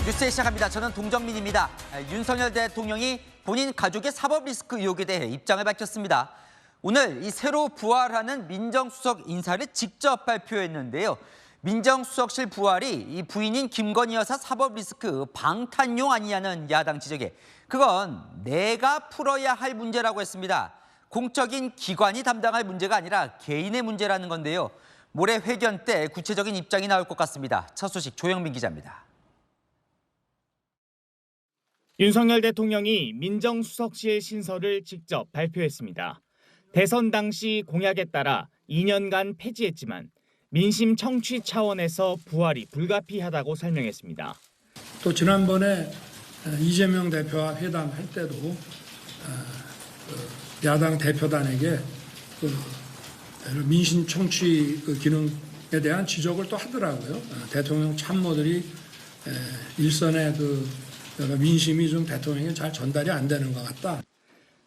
뉴스에 시작합니다. 저는 동정민입니다. 윤석열 대통령이 본인 가족의 사법 리스크 의혹에 대해 입장을 밝혔습니다. 오늘 이 새로 부활하는 민정수석 인사를 직접 발표했는데요. 민정수석실 부활이 이 부인인 김건희 여사 사법 리스크 방탄용 아니냐는 야당 지적에 그건 내가 풀어야 할 문제라고 했습니다. 공적인 기관이 담당할 문제가 아니라 개인의 문제라는 건데요. 모레 회견 때 구체적인 입장이 나올 것 같습니다. 첫 소식 조영민 기자입니다. 윤석열 대통령이 민정수석실 신설을 직접 발표했습니다. 대선 당시 공약에 따라 2년간 폐지했지만 민심 청취 차원에서 부활이 불가피하다고 설명했습니다. 또 지난번에 이재명 대표와 회담할 때도 야당 대표단에게 민심 청취 기능에 대한 지적을 또 하더라고요. 대통령 참모들이 일선의 민심이 좀 대통령에게 잘 전달이 안 되는 것 같다.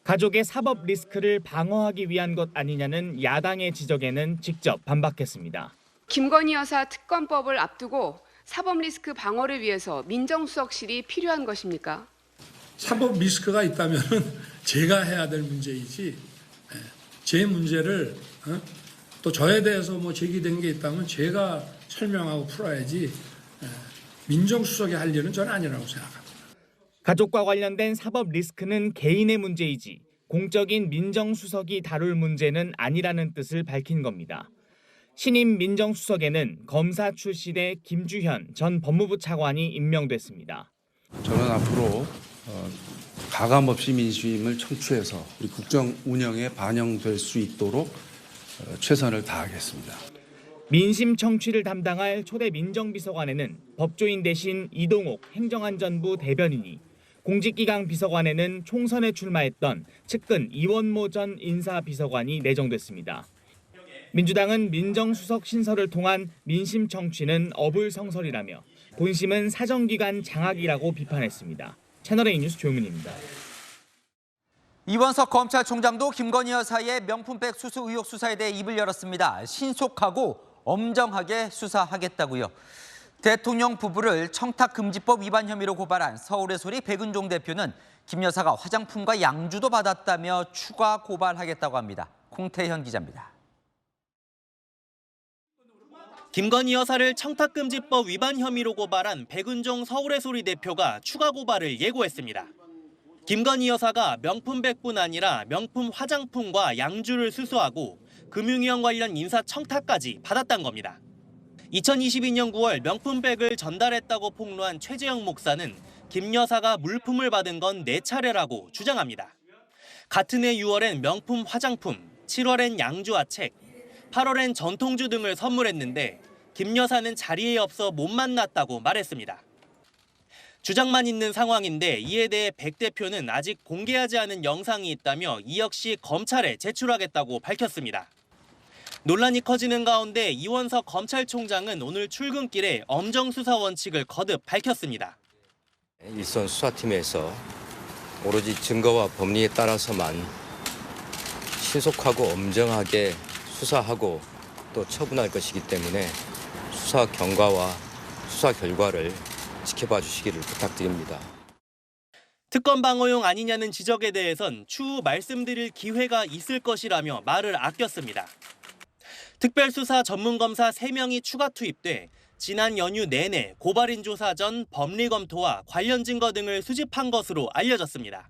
가족의 사법 리스크를 방어하기 위한 것 아니냐는 야당의 지적에는 직접 반박했습니다. 김건희 여사 특검법을 앞두고 사법 리스크 방어를 위해서 민정수석실이 필요한 것입니까? 사법 리스크가 있다면 제가 해야 될 문제이지 제 문제를 또 저에 대해서 제기된 게 있다면 제가 설명하고 풀어야지 민정수석이 할 일은 저는 아니라고 생각합니다. 가족과 관련된 사법 리스크는 개인의 문제이지 공적인 민정수석이 다룰 문제는 아니라는 뜻을 밝힌 겁니다. 신임 민정수석에는 검사 출신의 김주현 전 법무부 차관이 임명됐습니다. 저는 앞으로 가감없이 민심을 청취해서 우리 국정 운영에 반영될 수 있도록 최선을 다하겠습니다. 민심 청취를 담당할 초대 민정비서관에는 법조인 대신 이동욱 행정안전부 대변인이, 공직기강 비서관에는 총선에 출마했던 측근 이원모 전 인사비서관이 내정됐습니다. 민주당은 민정수석 신설을 통한 민심 청취는 어불성설이라며 본심은 사정기관 장악이라고 비판했습니다. 채널A 뉴스 조용민입니다. 이원석 검찰총장도 김건희 여사의 명품백 수수 의혹 수사에 대해 입을 열었습니다. 신속하고 엄정하게 수사하겠다고요. 대통령 부부를 청탁금지법 위반 혐의로 고발한 서울의 소리 백은종 대표는 김 여사가 화장품과 양주도 받았다며 추가 고발하겠다고 합니다. 공태현 기자입니다. 김건희 여사를 청탁금지법 위반 혐의로 고발한 백은종 서울의 소리 대표가 추가 고발을 예고했습니다. 김건희 여사가 명품백뿐 아니라 명품 화장품과 양주를 수수하고 금융위원 관련 인사 청탁까지 받았다는 겁니다. 2022년 9월 명품백을 전달했다고 폭로한 최재형 목사는 김 여사가 물품을 받은 건 4차례라고 주장합니다. 같은 해 6월엔 명품 화장품, 7월엔 양주와 책, 8월엔 전통주 등을 선물했는데 김 여사는 자리에 없어 못 만났다고 말했습니다. 주장만 있는 상황인데 이에 대해 백 대표는 아직 공개하지 않은 영상이 있다며 이 역시 검찰에 제출하겠다고 밝혔습니다. 논란이 커지는 가운데 이원석 검찰총장은 오늘 출근길에 엄정수사 원칙을 거듭 밝혔습니다. 일선 수사팀에서 오로지 증거와 법리에 따라서만 신속하고 엄정하게 수사하고 또 처분할 것이기 때문에 수사 경과와 수사 결과를 지켜봐 주시기를 부탁드립니다. 특검 방어용 아니냐는 지적에 대해선 추후 말씀드릴 기회가 있을 것이라며 말을 아꼈습니다. 특별수사 전문검사 3명이 추가 투입돼 지난 연휴 내내 고발인 조사 전 법리 검토와 관련 증거 등을 수집한 것으로 알려졌습니다.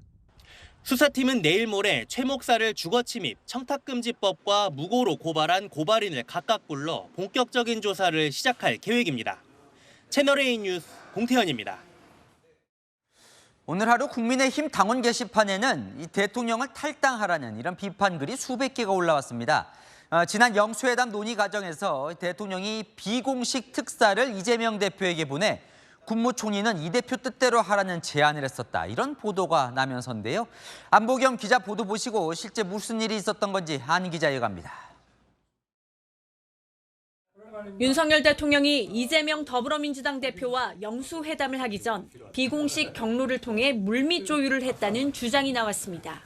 수사팀은 내일 모레 최 목사를 주거침입, 청탁금지법과 무고로 고발한 고발인을 각각 불러 본격적인 조사를 시작할 계획입니다. 채널A 뉴스 공태현입니다. 오늘 하루 국민의힘 당원 게시판에는 이 대통령을 탈당하라는 이런 비판글이 수백 개가 올라왔습니다. 지난 영수회담 논의 과정에서 대통령이 비공식 특사를 이재명 대표에게 보내 국무총리는 이 대표 뜻대로 하라는 제안을 했었다. 이런 보도가 나면서인데요. 안보겸 기자 보도 보시고 실제 무슨 일이 있었던 건지 한 기자 이어갑니다. 윤석열 대통령이 이재명 더불어민주당 대표와 영수회담을 하기 전 비공식 경로를 통해 물밑 조율을 했다는 주장이 나왔습니다.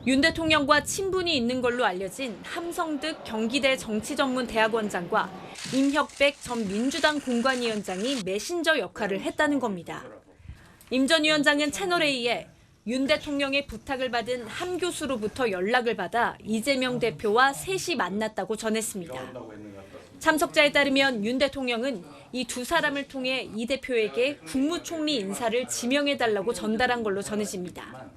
윤 대통령과 친분이 있는 걸로 알려진 함성득 경기대 정치전문대학원장과 임혁백 전 민주당 공관위원장이 메신저 역할을 했다는 겁니다. 임 전 위원장은 채널A에 윤 대통령의 부탁을 받은 함 교수로부터 연락을 받아 이재명 대표와 셋이 만났다고 전했습니다. 참석자에 따르면 윤 대통령은 이 두 사람을 통해 이 대표에게 국무총리 인사를 지명해달라고 전달한 걸로 전해집니다.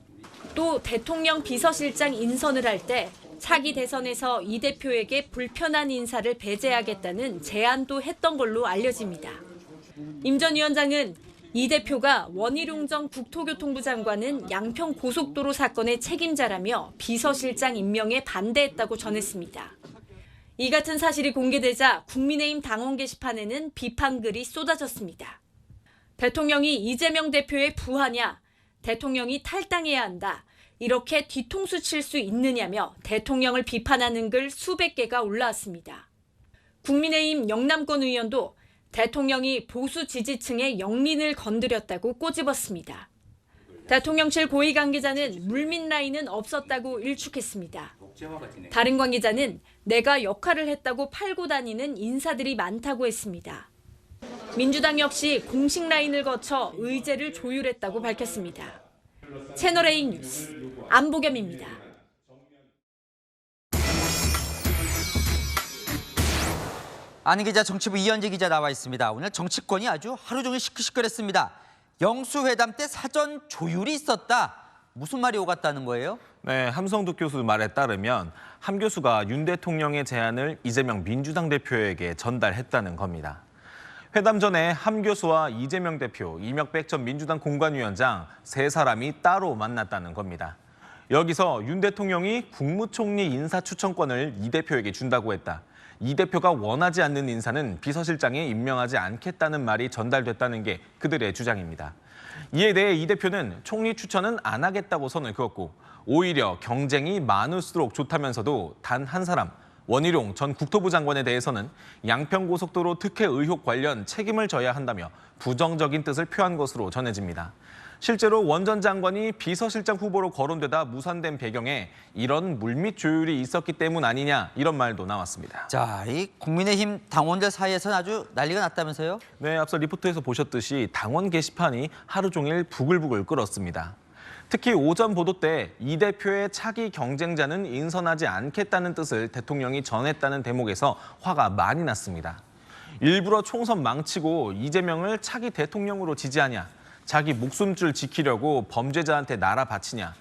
또 대통령 비서실장 인선을 할 때 차기 대선에서 이 대표에게 불편한 인사를 배제하겠다는 제안도 했던 걸로 알려집니다. 임 전 위원장은 이 대표가 원희룡 전 국토교통부 장관은 양평 고속도로 사건의 책임자라며 비서실장 임명에 반대했다고 전했습니다. 이 같은 사실이 공개되자 국민의힘 당원 게시판에는 비판글이 쏟아졌습니다. 대통령이 이재명 대표의 부하냐? 대통령이 탈당해야 한다. 이렇게 뒤통수 칠 수 있느냐며 대통령을 비판하는 글 수백 개가 올라왔습니다. 국민의힘 영남권 의원도 대통령이 보수 지지층의 영린을 건드렸다고 꼬집었습니다. 대통령실 고위 관계자는 물밑 라인은 없었다고 일축했습니다. 다른 관계자는 내가 역할을 했다고 팔고 다니는 인사들이 많다고 했습니다. 민주당 역시 공식 라인을 거쳐 의제를 조율했다고 밝혔습니다. 채널A 뉴스 안보겸입니다. 아는 기자 정치부 이현지 기자 나와 있습니다. 오늘 정치권이 아주 하루 종일 시끌시끌했습니다. 영수회담 때 사전 조율이 있었다. 무슨 말이 오갔다는 거예요? 네, 함성득 교수 말에 따르면 함 교수가 윤 대통령의 제안을 이재명 민주당 대표에게 전달했다는 겁니다. 회담 전에 함 교수와 이재명 대표, 임혁백 전 민주당 공관위원장 세 사람이 따로 만났다는 겁니다. 여기서 윤 대통령이 국무총리 인사추천권을 이 대표에게 준다고 했다. 이 대표가 원하지 않는 인사는 비서실장에 임명하지 않겠다는 말이 전달됐다는 게 그들의 주장입니다. 이에 대해 이 대표는 총리 추천은 안 하겠다고 선을 그었고 오히려 경쟁이 많을수록 좋다면서도 단 한 사람, 원희룡 전 국토부 장관에 대해서는 양평고속도로 특혜 의혹 관련 책임을 져야 한다며 부정적인 뜻을 표한 것으로 전해집니다. 실제로 원 전 장관이 비서실장 후보로 거론되다 무산된 배경에 이런 물밑 조율이 있었기 때문 아니냐 이런 말도 나왔습니다. 자, 이 국민의힘 당원들 사이에서는 아주 난리가 났다면서요? 네, 앞서 리포트에서 보셨듯이 당원 게시판이 하루 종일 부글부글 끓었습니다. 특히 오전 보도 때 이 대표의 차기 경쟁자는 인선하지 않겠다는 뜻을 대통령이 전했다는 대목에서 화가 많이 났습니다. 일부러 총선 망치고 이재명을 차기 대통령으로 지지하냐, 자기 목숨줄 지키려고 범죄자한테 나라 바치냐,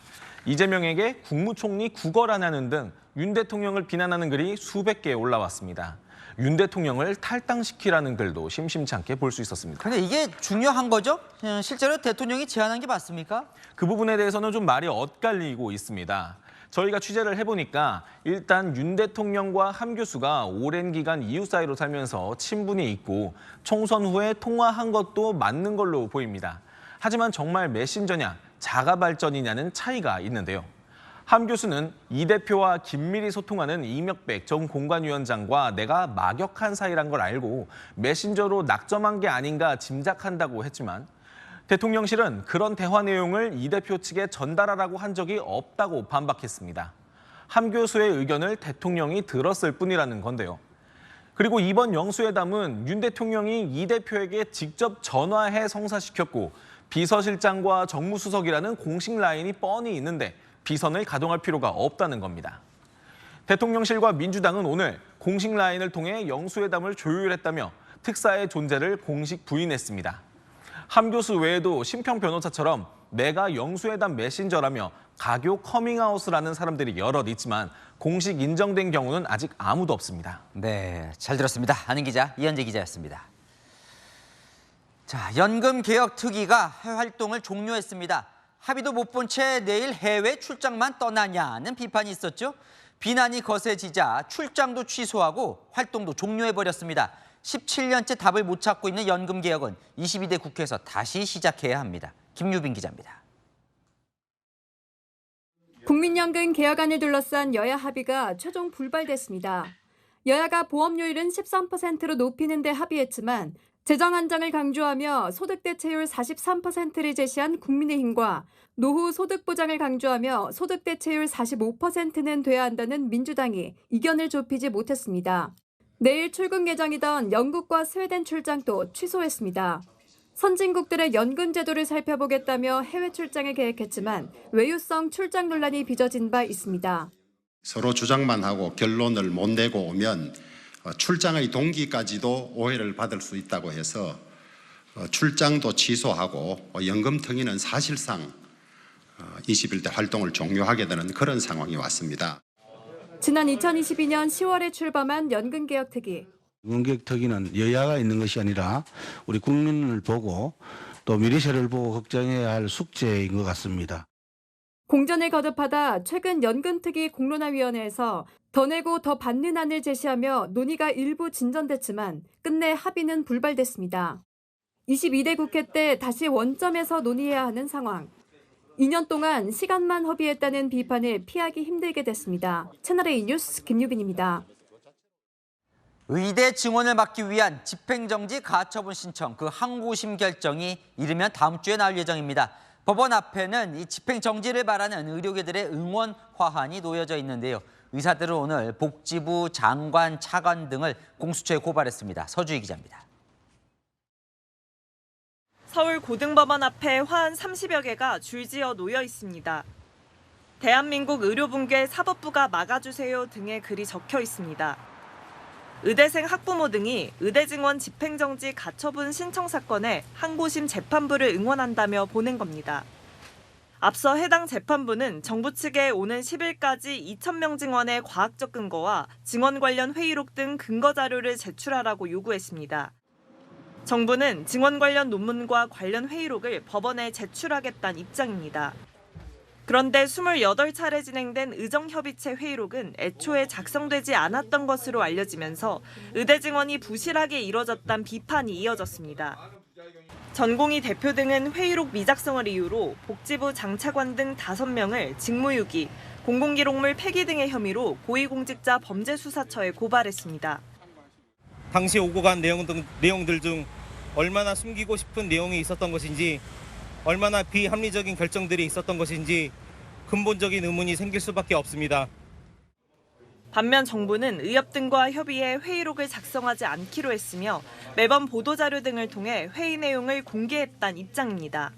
이재명에게 국무총리 구걸하냐는 등 윤 대통령을 비난하는 글이 수백 개 올라왔습니다. 윤 대통령을 탈당시키라는 글도 심심치 않게 볼 수 있었습니다. 근데 이게 중요한 거죠? 실제로 대통령이 제안한 게 맞습니까? 그 부분에 대해서는 좀 말이 엇갈리고 있습니다. 저희가 취재를 해보니까 일단 윤 대통령과 함 교수가 오랜 기간 이웃 사이로 살면서 친분이 있고 총선 후에 통화한 것도 맞는 걸로 보입니다. 하지만 정말 메신저냐, 자가발전이냐는 차이가 있는데요. 함 교수는 이 대표와 긴밀히 소통하는 임혁백 전 공관위원장과 내가 막역한 사이란 걸 알고 메신저로 낙점한 게 아닌가 짐작한다고 했지만 대통령실은 그런 대화 내용을 이 대표 측에 전달하라고 한 적이 없다고 반박했습니다. 함 교수의 의견을 대통령이 들었을 뿐이라는 건데요. 그리고 이번 영수회담은 윤 대통령이 이 대표에게 직접 전화해 성사시켰고 비서실장과 정무수석이라는 공식 라인이 뻔히 있는데 비선을 가동할 필요가 없다는 겁니다. 대통령실과 민주당은 오늘 공식 라인을 통해 영수회담을 조율했다며 특사의 존재를 공식 부인했습니다. 함 교수 외에도 심평 변호사처럼 내가 영수회담 메신저라며 가교 커밍아웃을 하는 사람들이 여럿 있지만 공식 인정된 경우는 아직 아무도 없습니다. 네, 잘 들었습니다. 아는 기자 이현재 기자였습니다. 자, 연금개혁특위가 활동을 종료했습니다. 합의도 못 본 채 내일 해외 출장만 떠나냐는 비판이 있었죠. 비난이 거세지자 출장도 취소하고 활동도 종료해버렸습니다. 17년째 답을 못 찾고 있는 연금개혁은 22대 국회에서 다시 시작해야 합니다. 김유빈 기자입니다. 국민연금 개혁안을 둘러싼 여야 합의가 최종 불발됐습니다. 여야가 보험료율은 13%로 높이는 데 합의했지만 재정 안정을 강조하며 소득 대체율 43%를 제시한 국민의힘과 노후 소득 보장을 강조하며 소득 대체율 45%는 돼야 한다는 민주당이 이견을 좁히지 못했습니다. 내일 출국 예정이던 영국과 스웨덴 출장도 취소했습니다. 선진국들의 연금 제도를 살펴보겠다며 해외 출장을 계획했지만 외유성 출장 논란이 빚어진 바 있습니다. 서로 주장만 하고 결론을 못 내고 오면 출장의 동기까지도 오해를 받을 수 있다고 해서 출장도 취소하고 연금 특위는 사실상 21대 활동을 종료하게 되는 그런 상황이 왔습니다. 지난 2022년 10월에 출범한 연금개혁특위. 연금개혁특위는 여야가 있는 것이 아니라 우리 국민을 보고 또 미래세를 보고 걱정해야 할 숙제인 것 같습니다. 공전을 거듭하다 최근 연금특위 공론화위원회에서 더 내고 더 받는 안을 제시하며 논의가 일부 진전됐지만 끝내 합의는 불발됐습니다. 22대 국회 때 다시 원점에서 논의해야 하는 상황. 2년 동안 시간만 허비했다는 비판을 피하기 힘들게 됐습니다. 채널A 뉴스 김유빈입니다. 의대 증원을 막기 위한 집행정지 가처분 신청, 그 항고심 결정이 이르면 다음 주에 나올 예정입니다. 법원 앞에는 이 집행정지를 바라는 의료계들의 응원 화환이 놓여져 있는데요. 의사들은 오늘 복지부 장관, 차관 등을 공수처에 고발했습니다. 서주희 기자입니다. 서울 고등법원 앞에 화환 30여 개가 줄지어 놓여 있습니다. 대한민국 의료붕괴 사법부가 막아주세요 등의 글이 적혀 있습니다. 의대생 학부모 등이 의대 증원 집행정지 가처분 신청 사건에 항고심 재판부를 응원한다며 보낸 겁니다. 앞서 해당 재판부는 정부 측에 오는 10일까지 2,000명 증원의 과학적 근거와 증원 관련 회의록 등 근거 자료를 제출하라고 요구했습니다. 정부는 증원 관련 논문과 관련 회의록을 법원에 제출하겠다는 입장입니다. 그런데 28차례 진행된 의정협의체 회의록은 애초에 작성되지 않았던 것으로 알려지면서 의대 증원이 부실하게 이뤄졌다는 비판이 이어졌습니다. 전공의 대표 등은 회의록 미작성을 이유로 복지부 장차관 등 5명을 직무유기, 공공기록물 폐기 등의 혐의로 고위공직자 범죄수사처에 고발했습니다. 당시 오고 간 내용들 중 얼마나 숨기고 싶은 내용이 있었던 것인지, 얼마나 비합리적인 결정들이 있었던 것인지 근본적인 의문이 생길 수밖에 없습니다. 반면 정부는 의협 등과 협의해 회의록을 작성하지 않기로 했으며 매번 보도자료 등을 통해 회의 내용을 공개했다는 입장입니다.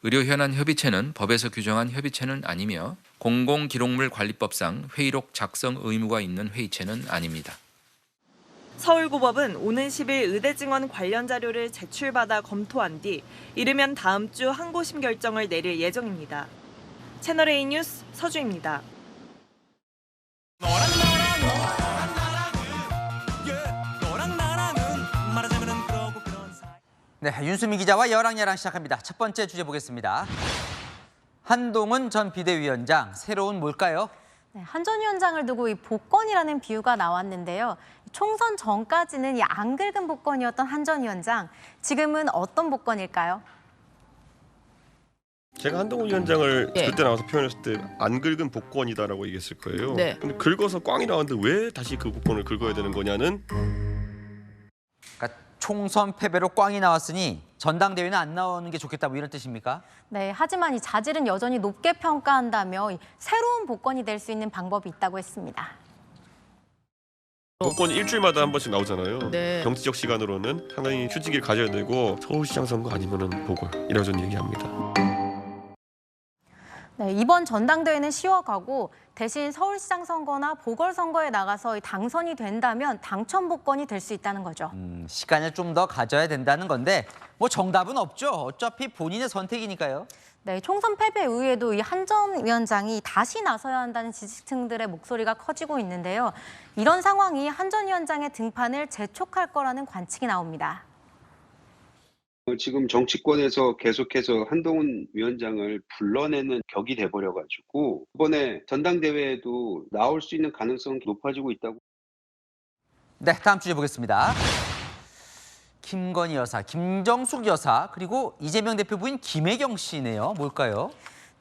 의료현안 협의체는 법에서 규정한 협의체는 아니며 공공기록물관리법상 회의록 작성 의무가 있는 회의체는 아닙니다. 서울고법은 오는 10일 의대 증원 관련 자료를 제출받아 검토한 뒤 이르면 다음 주 항고심 결정을 내릴 예정입니다. 채널A 뉴스 서주입니다. 네, 윤수미 기자와 여랑야랑 시작합니다. 첫 번째 주제 보겠습니다. 한동훈 전 비대위원장, 새로운 뭘까요? 네, 한 전 위원장을 두고 이 복권이라는 비유가 나왔는데요. 총선 전까지는 이 안 긁은 복권이었던 한 전 위원장, 지금은 어떤 복권일까요? 제가 한동훈 위원장을 그때 나와서 표현했을 때 안 긁은 복권이다라고 얘기했을 거예요. 네. 근데 긁어서 꽝이 나왔는데 왜 다시 그 복권을 긁어야 되는 거냐는. 그러니까 총선 패배로 꽝이 나왔으니 전당대회는 안 나오는 게 좋겠다, 뭐 이런 뜻입니까? 네, 하지만 이 자질은 여전히 높게 평가한다며 새로운 복권이 될 수 있는 방법이 있다고 했습니다. 복권이 일주일마다 한 번씩 나오잖아요. 네. 정치적 시간으로는 상당히 휴직을 가져야 되고 서울시장 선거 아니면은 보궐 이라고 저는 얘기합니다. 네, 이번 전당대회는 쉬어가고 대신 서울시장 선거나 보궐선거에 나가서 당선이 된다면 당첨 복권이 될 수 있다는 거죠. 시간을 좀 더 가져야 된다는 건데 뭐 정답은 없죠. 어차피 본인의 선택이니까요. 네, 총선 패배 이후에도 이 한 전 위원장이 다시 나서야 한다는 지지층들의 목소리가 커지고 있는데요. 이런 상황이 한 전 위원장의 등판을 재촉할 거라는 관측이 나옵니다. 지금 정치권에서 계속해서 한동훈 위원장을 불러내는 격이 돼버려가지고 이번에 전당대회에도 나올 수 있는 가능성이 높아지고 있다고. 네, 다음 주제 보겠습니다. 김건희 여사, 김정숙 여사, 그리고 이재명 대표 부인 김혜경 씨네요. 뭘까요?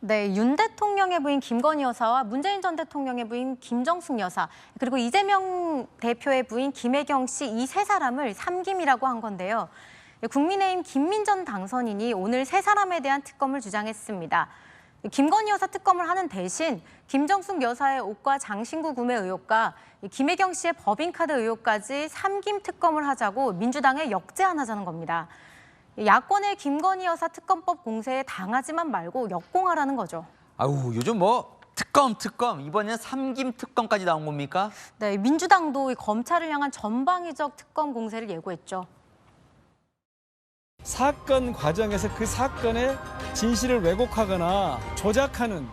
네, 윤 대통령의 부인 김건희 여사와 문재인 전 대통령의 부인 김정숙 여사, 그리고 이재명 대표의 부인 김혜경 씨 이 세 사람을 삼김이라고 한 건데요. 국민의힘 김민전 당선인이 오늘 세 사람에 대한 특검을 주장했습니다. 김건희 여사 특검을 하는 대신 김정숙 여사의 옷과 장신구 구매 의혹과 김혜경 씨의 법인카드 의혹까지 삼김 특검을 하자고 민주당에 역제안하자는 겁니다. 야권의 김건희 여사 특검법 공세에 당하지만 말고 역공하라는 거죠. 아우, 요즘 뭐 특검 이번에는 삼김 특검까지 나온 겁니까? 네, 민주당도 검찰을 향한 전방위적 특검 공세를 예고했죠. 사건 과정에서 그 사건의 진실을 왜곡하거나 조작하는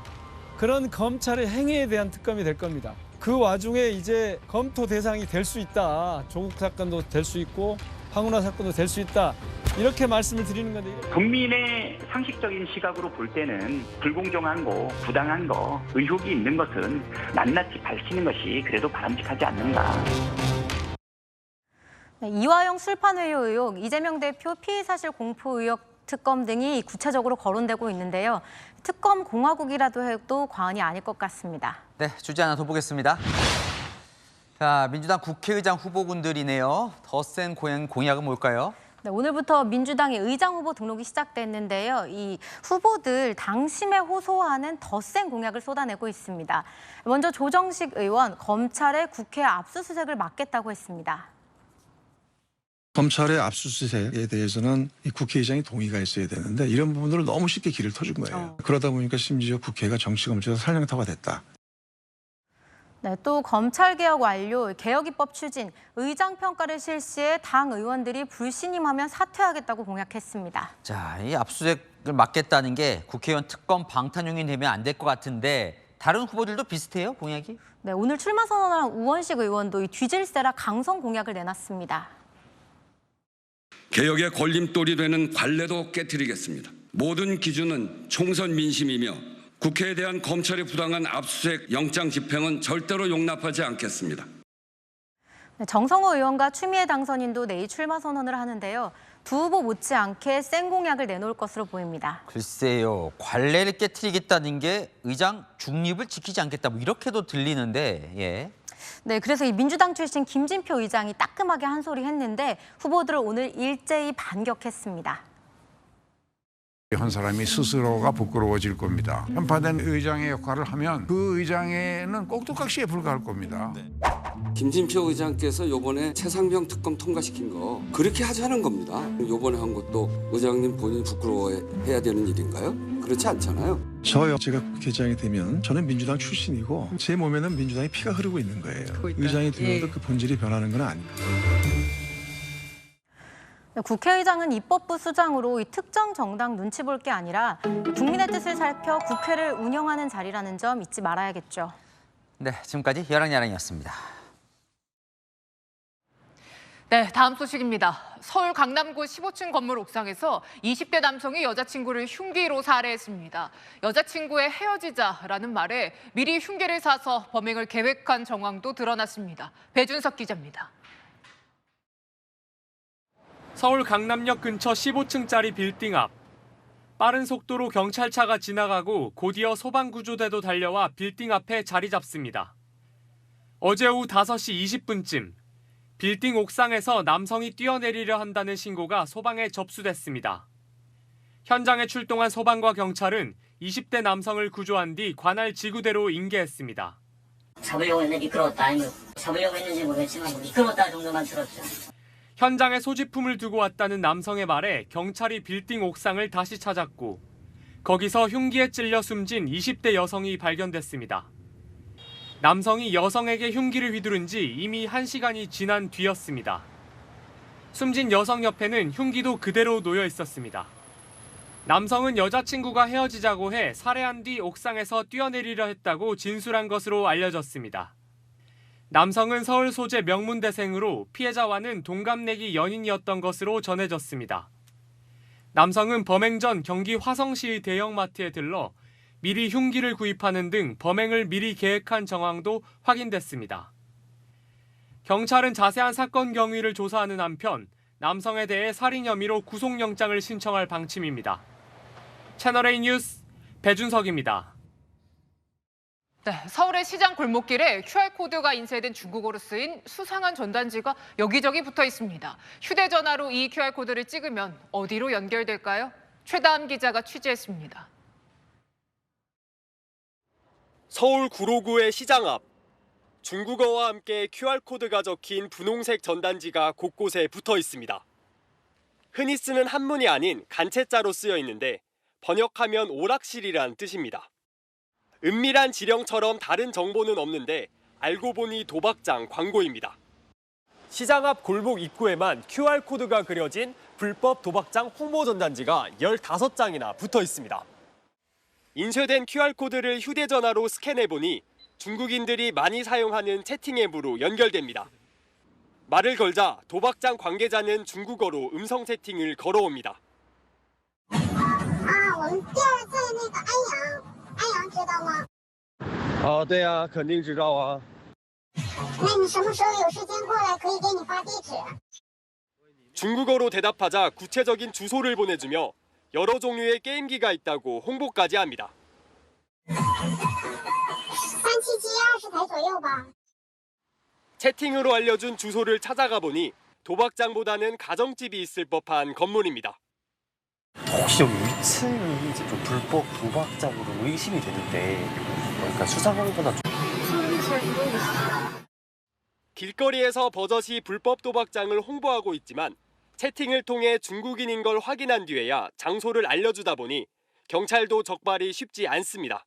그런 검찰의 행위에 대한 특검이 될 겁니다. 그 와중에 이제 검토 대상이 될 수 있다. 조국 사건도 될 수 있고 황운하 사건도 될 수 있다. 이렇게 말씀을 드리는 건데. 국민의 상식적인 시각으로 볼 때는 불공정한 거, 부당한 거, 의혹이 있는 것은 낱낱이 밝히는 것이 그래도 바람직하지 않는가. 네, 이화영 술판회유 의혹, 이재명 대표 피의사실 공표 의혹 특검 등이 구체적으로 거론되고 있는데요. 특검 공화국이라도 해도 과언이 아닐 것 같습니다. 네, 주제 하나 더 보겠습니다. 자, 민주당 국회의장 후보군들이네요. 더 센 공약은 뭘까요? 네, 오늘부터 민주당의 의장 후보 등록이 시작됐는데요. 이 후보들 당심에 호소하는 더 센 공약을 쏟아내고 있습니다. 먼저 조정식 의원, 검찰의 국회 압수수색을 막겠다고 했습니다. 검찰의 압수수색에 대해서는 이 국회의장이 동의가 있어야 되는데 이런 부분들을 너무 쉽게 길을 터준 거예요. 그러다 보니까 심지어 국회가 정치검찰에서 살령타가 됐다. 네, 또 검찰개혁 완료, 개혁입법 추진, 의장평가를 실시해 당 의원들이 불신임하면 사퇴하겠다고 공약했습니다. 자, 이 압수수색을 막겠다는 게 국회의원 특검 방탄용이 되면 안 될 것 같은데 다른 후보들도 비슷해요, 공약이? 네, 오늘 출마 선언을 한 우원식 의원도 이 뒤질세라 강성 공약을 내놨습니다. 개혁의 걸림돌이 되는 관례도 깨트리겠습니다. 모든 기준은 총선 민심이며 국회에 대한 검찰의 부당한 압수수색 영장 집행은 절대로 용납하지 않겠습니다. 네, 정성호 의원과 추미애 당선인도 내일 출마 선언을 하는데요. 두 후보 못지않게 센 공약을 내놓을 것으로 보입니다. 글쎄요, 관례를 깨트리겠다는 게 의장 중립을 지키지 않겠다, 뭐 이렇게도 들리는데, 예. 네, 그래서 이 민주당 출신 김진표 의장이 따끔하게 한 소리 했는데 후보들을 오늘 일제히 반격했습니다. 한 사람이 스스로가 부끄러워질 겁니다. 편파된 의장의 역할을 하면 그 의장에는 꼭두각시에 불과할 겁니다. 김진표 의장께서 이번에 최상병 특검 통과시킨 거 그렇게 하자는 겁니다. 이번에 한 것도 의장님 본인이 부끄러워해야 되는 일인가요? 그렇지 않잖아요. 제가 국회의장이 되면 저는 민주당 출신이고 제 몸에는 민주당의 피가 흐르고 있는 거예요. 의장이 되어도 그 본질이 변하는 건 아닙니다. 국회의장은 입법부 수장으로 이 특정 정당 눈치 볼 게 아니라 국민의 뜻을 살펴 국회를 운영하는 자리라는 점 잊지 말아야겠죠. 네, 지금까지 야랑야랑이었습니다. 네, 다음 소식입니다. 서울 강남구 15층 건물 옥상에서 20대 남성이 여자친구를 흉기로 살해했습니다. 여자친구의 헤어지자라는 말에 미리 흉기를 사서 범행을 계획한 정황도 드러났습니다. 배준석 기자입니다. 서울 강남역 근처 15층짜리 빌딩 앞. 빠른 속도로 경찰차가 지나가고 곧이어 소방구조대도 달려와 빌딩 앞에 자리 잡습니다. 어제 오후 5시 20분쯤 빌딩 옥상에서 남성이 뛰어내리려 한다는 신고가 소방에 접수됐습니다. 현장에 출동한 소방과 경찰은 20대 남성을 구조한 뒤 관할 지구대로 인계했습니다. 잡으려고 했는데 미끄러웠다. 아니면 잡으려고 했는지 모르겠지만 미끄러웠다 정도만 들었죠. 현장에 소지품을 두고 왔다는 남성의 말에 경찰이 빌딩 옥상을 다시 찾았고 거기서 흉기에 찔려 숨진 20대 여성이 발견됐습니다. 남성이 여성에게 흉기를 휘두른 지 이미 1시간이 지난 뒤였습니다. 숨진 여성 옆에는 흉기도 그대로 놓여 있었습니다. 남성은 여자친구가 헤어지자고 해 살해한 뒤 옥상에서 뛰어내리려 했다고 진술한 것으로 알려졌습니다. 남성은 서울 소재 명문대생으로 피해자와는 동갑내기 연인이었던 것으로 전해졌습니다. 남성은 범행 전 경기 화성시의 대형마트에 들러 미리 흉기를 구입하는 등 범행을 미리 계획한 정황도 확인됐습니다. 경찰은 자세한 사건 경위를 조사하는 한편 남성에 대해 살인 혐의로 구속영장을 신청할 방침입니다. 채널A 뉴스 배준석입니다. 네, 서울의 시장 골목길에 QR코드가 인쇄된 중국어로 쓰인 수상한 전단지가 여기저기 붙어 있습니다. 휴대전화로 이 QR코드를 찍으면 어디로 연결될까요? 최다함 기자가 취재했습니다. 서울 구로구의 시장 앞. 중국어와 함께 QR코드가 적힌 분홍색 전단지가 곳곳에 붙어 있습니다. 흔히 쓰는 한문이 아닌 간체자로 쓰여 있는데 번역하면 오락실이란 뜻입니다. 은밀한 지령처럼 다른 정보는 없는데 알고 보니 도박장 광고입니다. 시장 앞 골목 입구에만 QR코드가 그려진 불법 도박장 홍보 전단지가 15장이나 붙어 있습니다. 인쇄된 QR코드를 휴대전화로 스캔해보니 중국인들이 많이 사용하는 채팅 앱으로 연결됩니다. 말을 걸자 도박장 관계자는 중국어로 음성 채팅을 걸어옵니다. 对啊，肯定知道啊。那你什么时候有时间过来，可以给你发地址。 중국어로 대답하자 구체적인 주소를 보내주며 여러 종류의 게임기가 있다고 홍보까지 합니다. 37G 20台左右吧。 채팅으로 알려준 주소를 찾아가 보니 도박장보다는 가정집이 있을 법한 건물입니다. 혹시 여기 위층이 이제 좀 불법 도박장으로 의심이 되는데 그러니까 수상한 거나 좀... 길거리에서 버젓이 불법 도박장을 홍보하고 있지만 채팅을 통해 중국인인 걸 확인한 뒤에야 장소를 알려주다 보니 경찰도 적발이 쉽지 않습니다.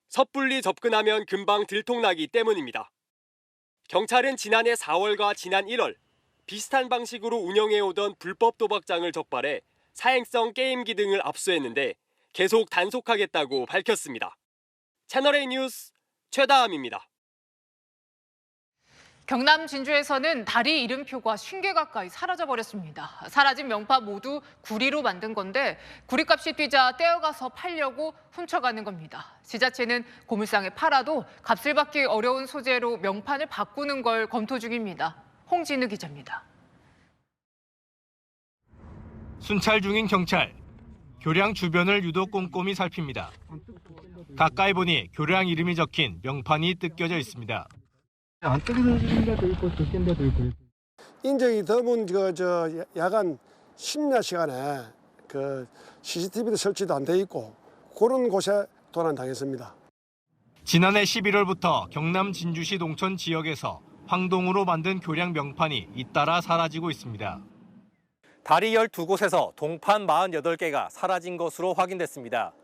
섣불리 접근하면 금방 들통나기 때문입니다. 경찰은 지난해 4월과 지난 1월 비슷한 방식으로 운영해오던 불법 도박장을 적발해 사행성 게임기 등을 압수했는데 계속 단속하겠다고 밝혔습니다. 채널A 뉴스 최다함입니다. 경남 진주에서는 다리 이름표가 50개 가까이 사라져버렸습니다. 사라진 명판 모두 구리로 만든 건데 구리값이 뛰자 떼어가서 팔려고 훔쳐가는 겁니다. 지자체는 고물상에 팔아도 값을 받기 어려운 소재로 명판을 바꾸는 걸 검토 중입니다. 홍진우 기자입니다. 순찰 중인 경찰. 교량 주변을 유독 꼼꼼히 살핍니다. 가까이 보니 교량 이름이 적힌 명판이 뜯겨져 있습니다. 안 뜯겨진 데도 있고 뜯긴 데도 있고. 인적이 드문 야간 심야 시간에 CCTV도 설치도 안 돼 있고 그런 곳에 도난당했습니다. 지난해 11월부터 경남 진주시 동천 지역에서 황동으로 만든 교량 명판이 잇따라 사라지고 있습니다. 다리 12곳에서 동판 48개가 사라진 것으로 확인됐습니다.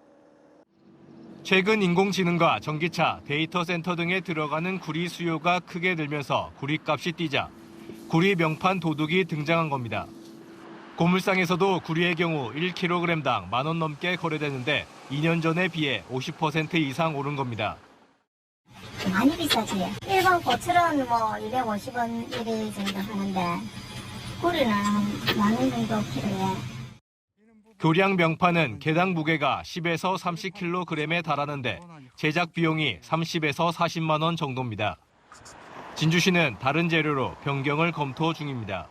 최근 인공지능과 전기차, 데이터 센터 등에 들어가는 구리 수요가 크게 늘면서 구리값이 뛰자 구리 명판 도둑이 등장한 겁니다. 고물상에서도 구리의 경우 1kg당 10,000원 넘게 거래되는데 2년 전에 비해 50% 이상 오른 겁니다. 많이 비싸지. 일반 고철은 250원 1위 정도 하는데 구리는 한 10,000원 정도 필요해. 교량 명판은 개당 무게가 10에서 30kg에 달하는데 제작 비용이 30에서 40만 원 정도입니다. 진주시는 다른 재료로 변경을 검토 중입니다.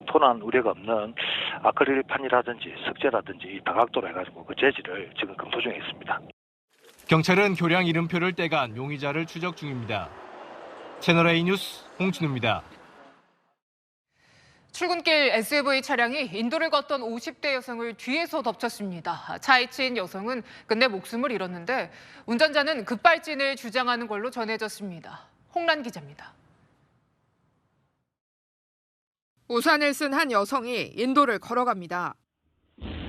도난 우려가 없는 아크릴판이라든지 석재라든지 다각도로 해가지고 그 재질을 지금 검토 중에 있습니다. 경찰은 교량 이름표를 떼간 용의자를 추적 중입니다. 채널A 뉴스 홍진우입니다. 출근길 SUV 차량이 인도를 걷던 50대 여성을 뒤에서 덮쳤습니다. 차에 치인 여성은 끝내 목숨을 잃었는데 운전자는 급발진을 주장하는 걸로 전해졌습니다. 홍란 기자입니다. 우산을 쓴 한 여성이 인도를 걸어갑니다.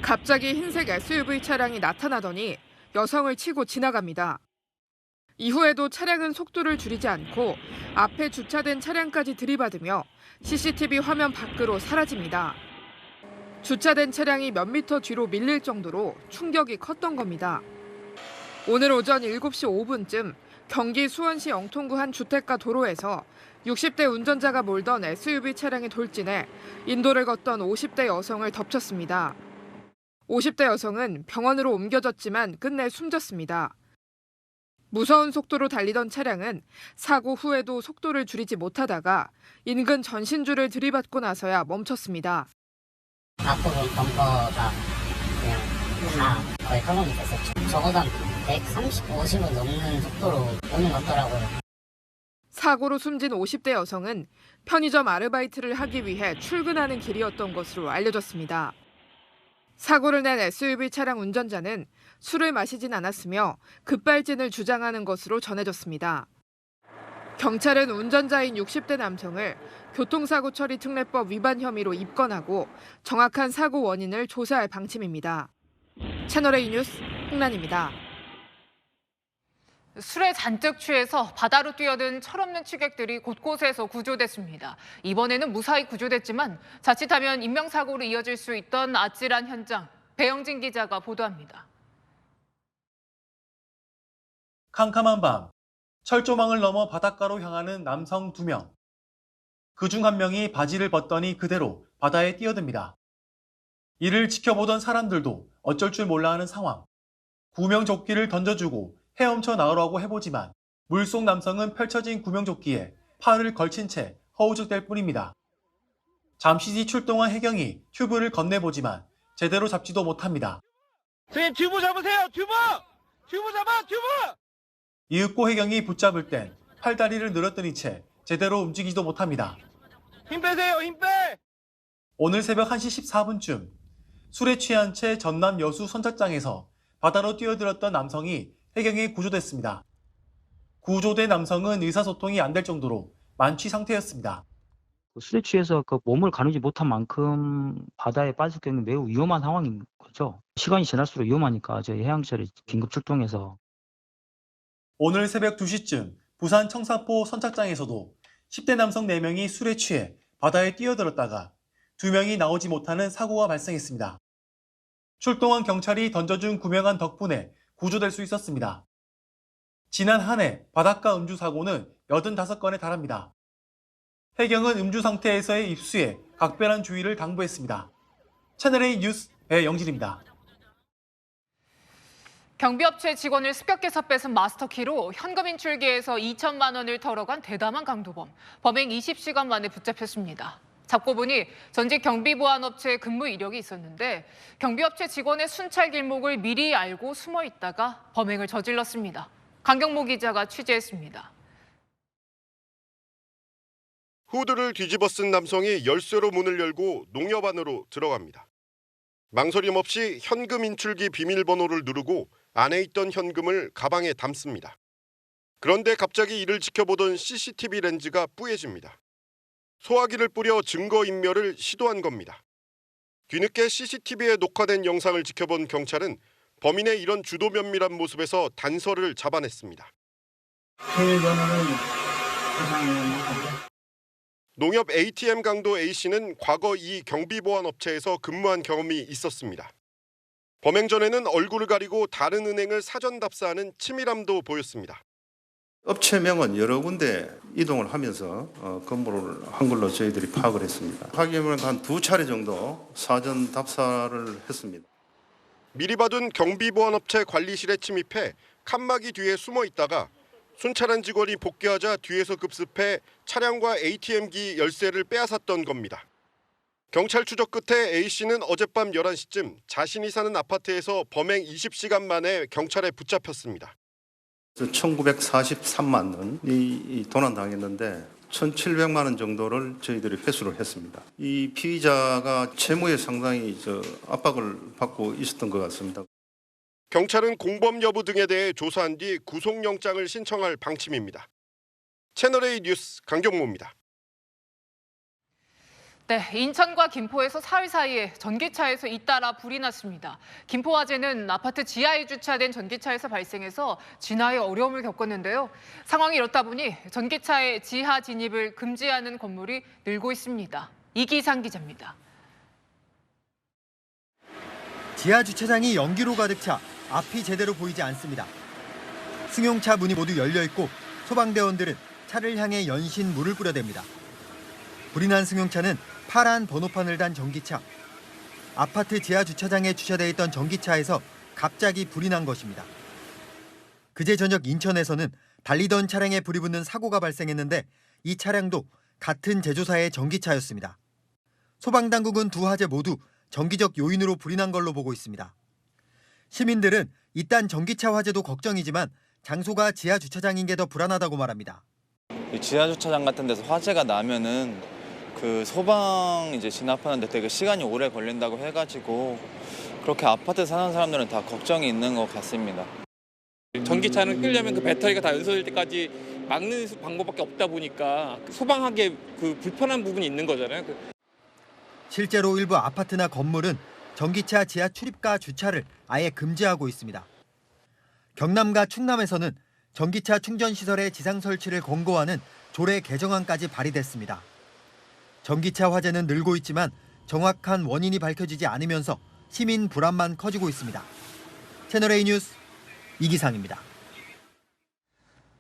갑자기 흰색 SUV 차량이 나타나더니 여성을 치고 지나갑니다. 이후에도 차량은 속도를 줄이지 않고 앞에 주차된 차량까지 들이받으며 CCTV 화면 밖으로 사라집니다. 주차된 차량이 몇 미터 뒤로 밀릴 정도로 충격이 컸던 겁니다. 오늘 오전 7시 5분쯤 경기 수원시 영통구 한 주택가 도로에서 60대 운전자가 몰던 SUV 차량이 돌진해 인도를 걷던 50대 여성을 덮쳤습니다. 50대 여성은 병원으로 옮겨졌지만 끝내 숨졌습니다. 무서운 속도로 달리던 차량은 사고 후에도 속도를 줄이지 못하다가 인근 전신주를 들이받고 나서야 멈췄습니다. 앞으로 범퍼가 그냥 거의 탈락이 됐었죠. 적어도 한 130, 50은 넘는 속도로 오는 것 같더라고요. 사고로 숨진 50대 여성은 편의점 아르바이트를 하기 위해 출근하는 길이었던 것으로 알려졌습니다. 사고를 낸 SUV 차량 운전자는 술을 마시진 않았으며 급발진을 주장하는 것으로 전해졌습니다. 경찰은 운전자인 60대 남성을 교통사고 처리 특례법 위반 혐의로 입건하고 정확한 사고 원인을 조사할 방침입니다. 채널A 뉴스 홍란입니다. 술에 잔뜩 취해서 바다로 뛰어든 철없는 취객들이 곳곳에서 구조됐습니다. 이번에는 무사히 구조됐지만 자칫하면 인명사고로 이어질 수 있던 아찔한 현장, 배영진 기자가 보도합니다. 캄캄한 밤, 철조망을 넘어 바닷가로 향하는 남성 2명. 그중 한 명이 바지를 벗더니 그대로 바다에 뛰어듭니다. 이를 지켜보던 사람들도 어쩔 줄 몰라 하는 상황. 구명조끼를 던져주고 헤엄쳐 나오라고 해보지만 물속 남성은 펼쳐진 구명조끼에 팔을 걸친 채 허우적댈 뿐입니다. 잠시 뒤 출동한 해경이 튜브를 건네보지만 제대로 잡지도 못합니다. 선생님 튜브 잡으세요! 튜브! 튜브 잡아! 튜브! 이윽고 해경이 붙잡을 땐 팔다리를 늘었더니 채 제대로 움직이지도 못합니다. 힘 빼세요! 힘 빼! 오늘 새벽 1시 14분쯤 술에 취한 채 전남 여수 선착장에서 바다로 뛰어들었던 남성이 해경에 구조됐습니다. 구조된 남성은 의사소통이 안 될 정도로 만취 상태였습니다. 술에 취해서 그 몸을 가누지 못한 만큼 바다에 빠질 경우 매우 위험한 상황인 거죠. 시간이 지날수록 위험하니까 저희 해양처리 긴급 출동해서. 오늘 새벽 2시쯤 부산 청사포 선착장에서도 10대 남성 4명이 술에 취해 바다에 뛰어들었다가 2명이 나오지 못하는 사고가 발생했습니다. 출동한 경찰이 던져준 구명안 덕분에 구조될 수 있었습니다. 지난 한 해 바닷가 음주 사고는 85건에 달합니다. 해경은 음주 상태에서의 입수에 각별한 주의를 당부했습니다. 채널A 뉴스 배영진입니다. 경비업체 직원을 습격해서 뺏은 마스터키로 현금 인출기에서 2천만 원을 털어간 대담한 강도범. 범행 20시간 만에 붙잡혔습니다. 잡고 보니 전직 경비보안업체에 근무 이력이 있었는데 경비업체 직원의 순찰 길목을 미리 알고 숨어 있다가 범행을 저질렀습니다. 강경모 기자가 취재했습니다. 후드를 뒤집어 쓴 남성이 열쇠로 문을 열고 농협 안으로 들어갑니다. 망설임 없이 현금 인출기 비밀번호를 누르고 안에 있던 현금을 가방에 담습니다. 그런데 갑자기 이를 지켜보던 CCTV 렌즈가 뿌얘집니다. 소화기를 뿌려 증거인멸을 시도한 겁니다. 뒤늦게 CCTV에 녹화된 영상을 지켜본 경찰은 범인의 이런 주도 면밀한 모습에서 단서를 잡아냈습니다. 농협 ATM 강도 A씨는 과거 이 경비보안업체에서 근무한 경험이 있었습니다. 범행 전에는 얼굴을 가리고 다른 은행을 사전 답사하는 치밀함도 보였습니다. 업체명은 여러 군데 이동을 하면서 근무를 한 걸로 저희들이 파악을 했습니다. 확인을 한 2차례 정도 사전 답사를 했습니다. 미리 봐둔 경비보안업체 관리실에 침입해 칸막이 뒤에 숨어 있다가 순찰한 직원이 복귀하자 뒤에서 급습해 차량과 ATM기 열쇠를 빼앗았던 겁니다. 경찰 추적 끝에 A씨는 어젯밤 11시쯤 자신이 사는 아파트에서 범행 20시간 만에 경찰에 붙잡혔습니다. 1943만 원이 도난당했는데 1,700만 원 정도를 저희들이 회수를 했습니다. 이 피의자가 채무에 상당히 압박을 받고 있었던 것 같습니다. 경찰은 공범 여부 등에 대해 조사한 뒤 구속영장을 신청할 방침입니다. 채널A 뉴스 강경모입니다. 네, 인천과 김포에서 사흘 사이에 전기차에서 잇따라 불이 났습니다. 김포 화재는 아파트 지하에 주차된 전기차에서 발생해서 진화에 어려움을 겪었는데요. 상황이 이렇다 보니 전기차의 지하 진입을 금지하는 건물이 늘고 있습니다. 이기상 기자입니다. 지하 주차장이 연기로 가득 차 앞이 제대로 보이지 않습니다. 승용차 문이 모두 열려 있고 소방대원들은 차를 향해 연신 물을 뿌려댑니다. 불이 난 승용차는 파란 번호판을 단 전기차. 아파트 지하 주차장에 주차돼 있던 전기차에서 갑자기 불이 난 것입니다. 그제 저녁 인천에서는 달리던 차량에 불이 붙는 사고가 발생했는데 이 차량도 같은 제조사의 전기차였습니다. 소방당국은 두 화재 모두 정기적 요인으로 불이 난 걸로 보고 있습니다. 시민들은 일단 전기차 화재도 걱정이지만 장소가 지하 주차장인 게 더 불안하다고 말합니다. 지하 주차장 같은 데서 화재가 나면은 그 소방 이제 진압하는데 되게 시간이 오래 걸린다고 해가지고 그렇게 아파트 사는 사람들은 다 걱정이 있는 것 같습니다. 전기차는 끄려면 그 배터리가 다 연소될 때까지 막는 방법밖에 없다 보니까 소방하기에 그 불편한 부분이 있는 거잖아요. 실제로 일부 아파트나 건물은 전기차 지하 출입가 주차를 아예 금지하고 있습니다. 경남과 충남에서는 전기차 충전 시설의 지상 설치를 권고하는 조례 개정안까지 발의됐습니다. 전기차 화재는 늘고 있지만 정확한 원인이 밝혀지지 않으면서 시민 불안만 커지고 있습니다. 채널A 뉴스 이기상입니다.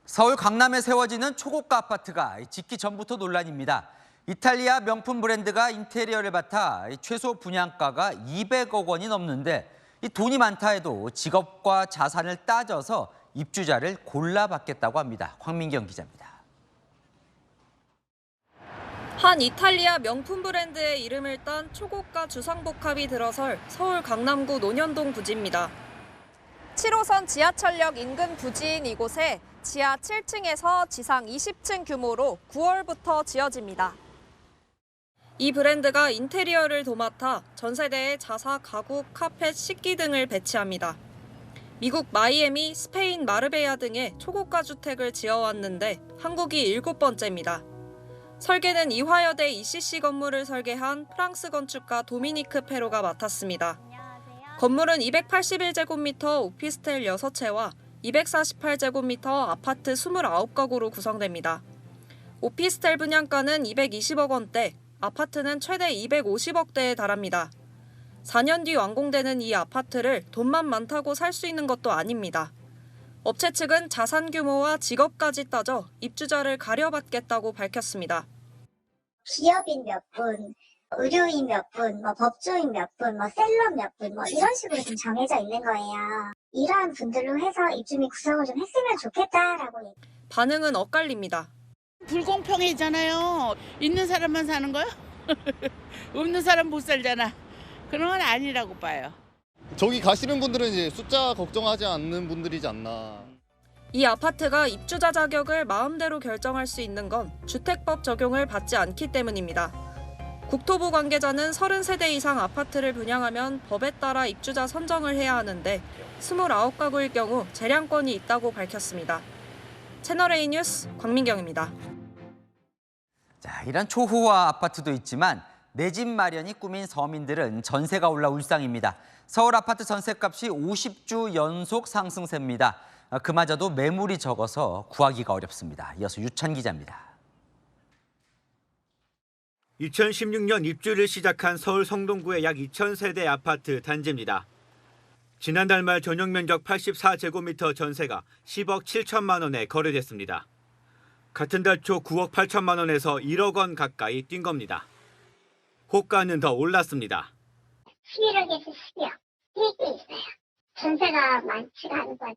서울 강남에 세워지는 초고가 아파트가 짓기 전부터 논란입니다. 이탈리아 명품 브랜드가 인테리어를 맡아 최소 분양가가 200억 원이 넘는데 이 돈이 많다 해도 직업과 자산을 따져서 입주자를 골라받겠다고 합니다. 황민경 기자입니다. 한 이탈리아 명품 브랜드의 이름을 딴 초고가 주상복합이 들어설 서울 강남구 논현동 부지입니다. 7호선 지하철역 인근 부지인 이곳에 지하 7층에서 지상 20층 규모로 9월부터 지어집니다. 이 브랜드가 인테리어를 도맡아 전 세대에 자사, 가구, 카펫, 식기 등을 배치합니다. 미국 마이애미, 스페인 마르베야 등의 초고가 주택을 지어왔는데 한국이 7번째입니다. 설계는 이화여대 ECC 건물을 설계한 프랑스 건축가 도미니크 페로가 맡았습니다. 건물은 281제곱미터 오피스텔 6채와 248제곱미터 아파트 29가구로 구성됩니다. 오피스텔 분양가는 220억 원대, 아파트는 최대 250억대에 달합니다. 4년 뒤 완공되는 이 아파트를 돈만 많다고 살 수 있는 것도 아닙니다. 업체 측은 자산 규모와 직업까지 따져 입주자를 가려받겠다고 밝혔습니다. 기업인 몇 분, 의료인 몇 분, 법조인 몇 분, 셀러 몇 분, 이런 식으로 좀 정해져 있는 거예요. 이러한 분들로 해서 입주민 구성을 좀 했으면 좋겠다라고. 반응은 엇갈립니다. 불공평해잖아요. 있는 사람만 사는 거야? 없는 사람 못 살잖아. 그런 건 아니라고 봐요. 저기 가시는 분들은 이제 숫자 걱정하지 않는 분들이지 않나. 이 아파트가 입주자 자격을 마음대로 결정할 수 있는 건 주택법 적용을 받지 않기 때문입니다. 국토부 관계자는 30세대 이상 아파트를 분양하면 법에 따라 입주자 선정을 해야 하는데 29가구일 경우 재량권이 있다고 밝혔습니다. 채널A 뉴스 광민경입니다. 자, 이런 초호화 아파트도 있지만 내 집 마련이 꿈인 서민들은 전세가 올라 울상입니다. 서울 아파트 전세값이 50주 연속 상승세입니다. 그마저도 매물이 적어서 구하기가 어렵습니다. 이어서 유찬 기자입니다. 2016년 입주를 시작한 서울 성동구의 약 2,000세대 아파트 단지입니다. 지난달 말 전용 면적 84제곱미터 전세가 10억 7천만 원에 거래됐습니다. 같은 달 초 9억 8천만 원에서 1억 원 가까이 뛴 겁니다. 호가는 더 올랐습니다. 11억에서 12억 이렇게 있어요. 전세가 많지가 않은 것 같아요.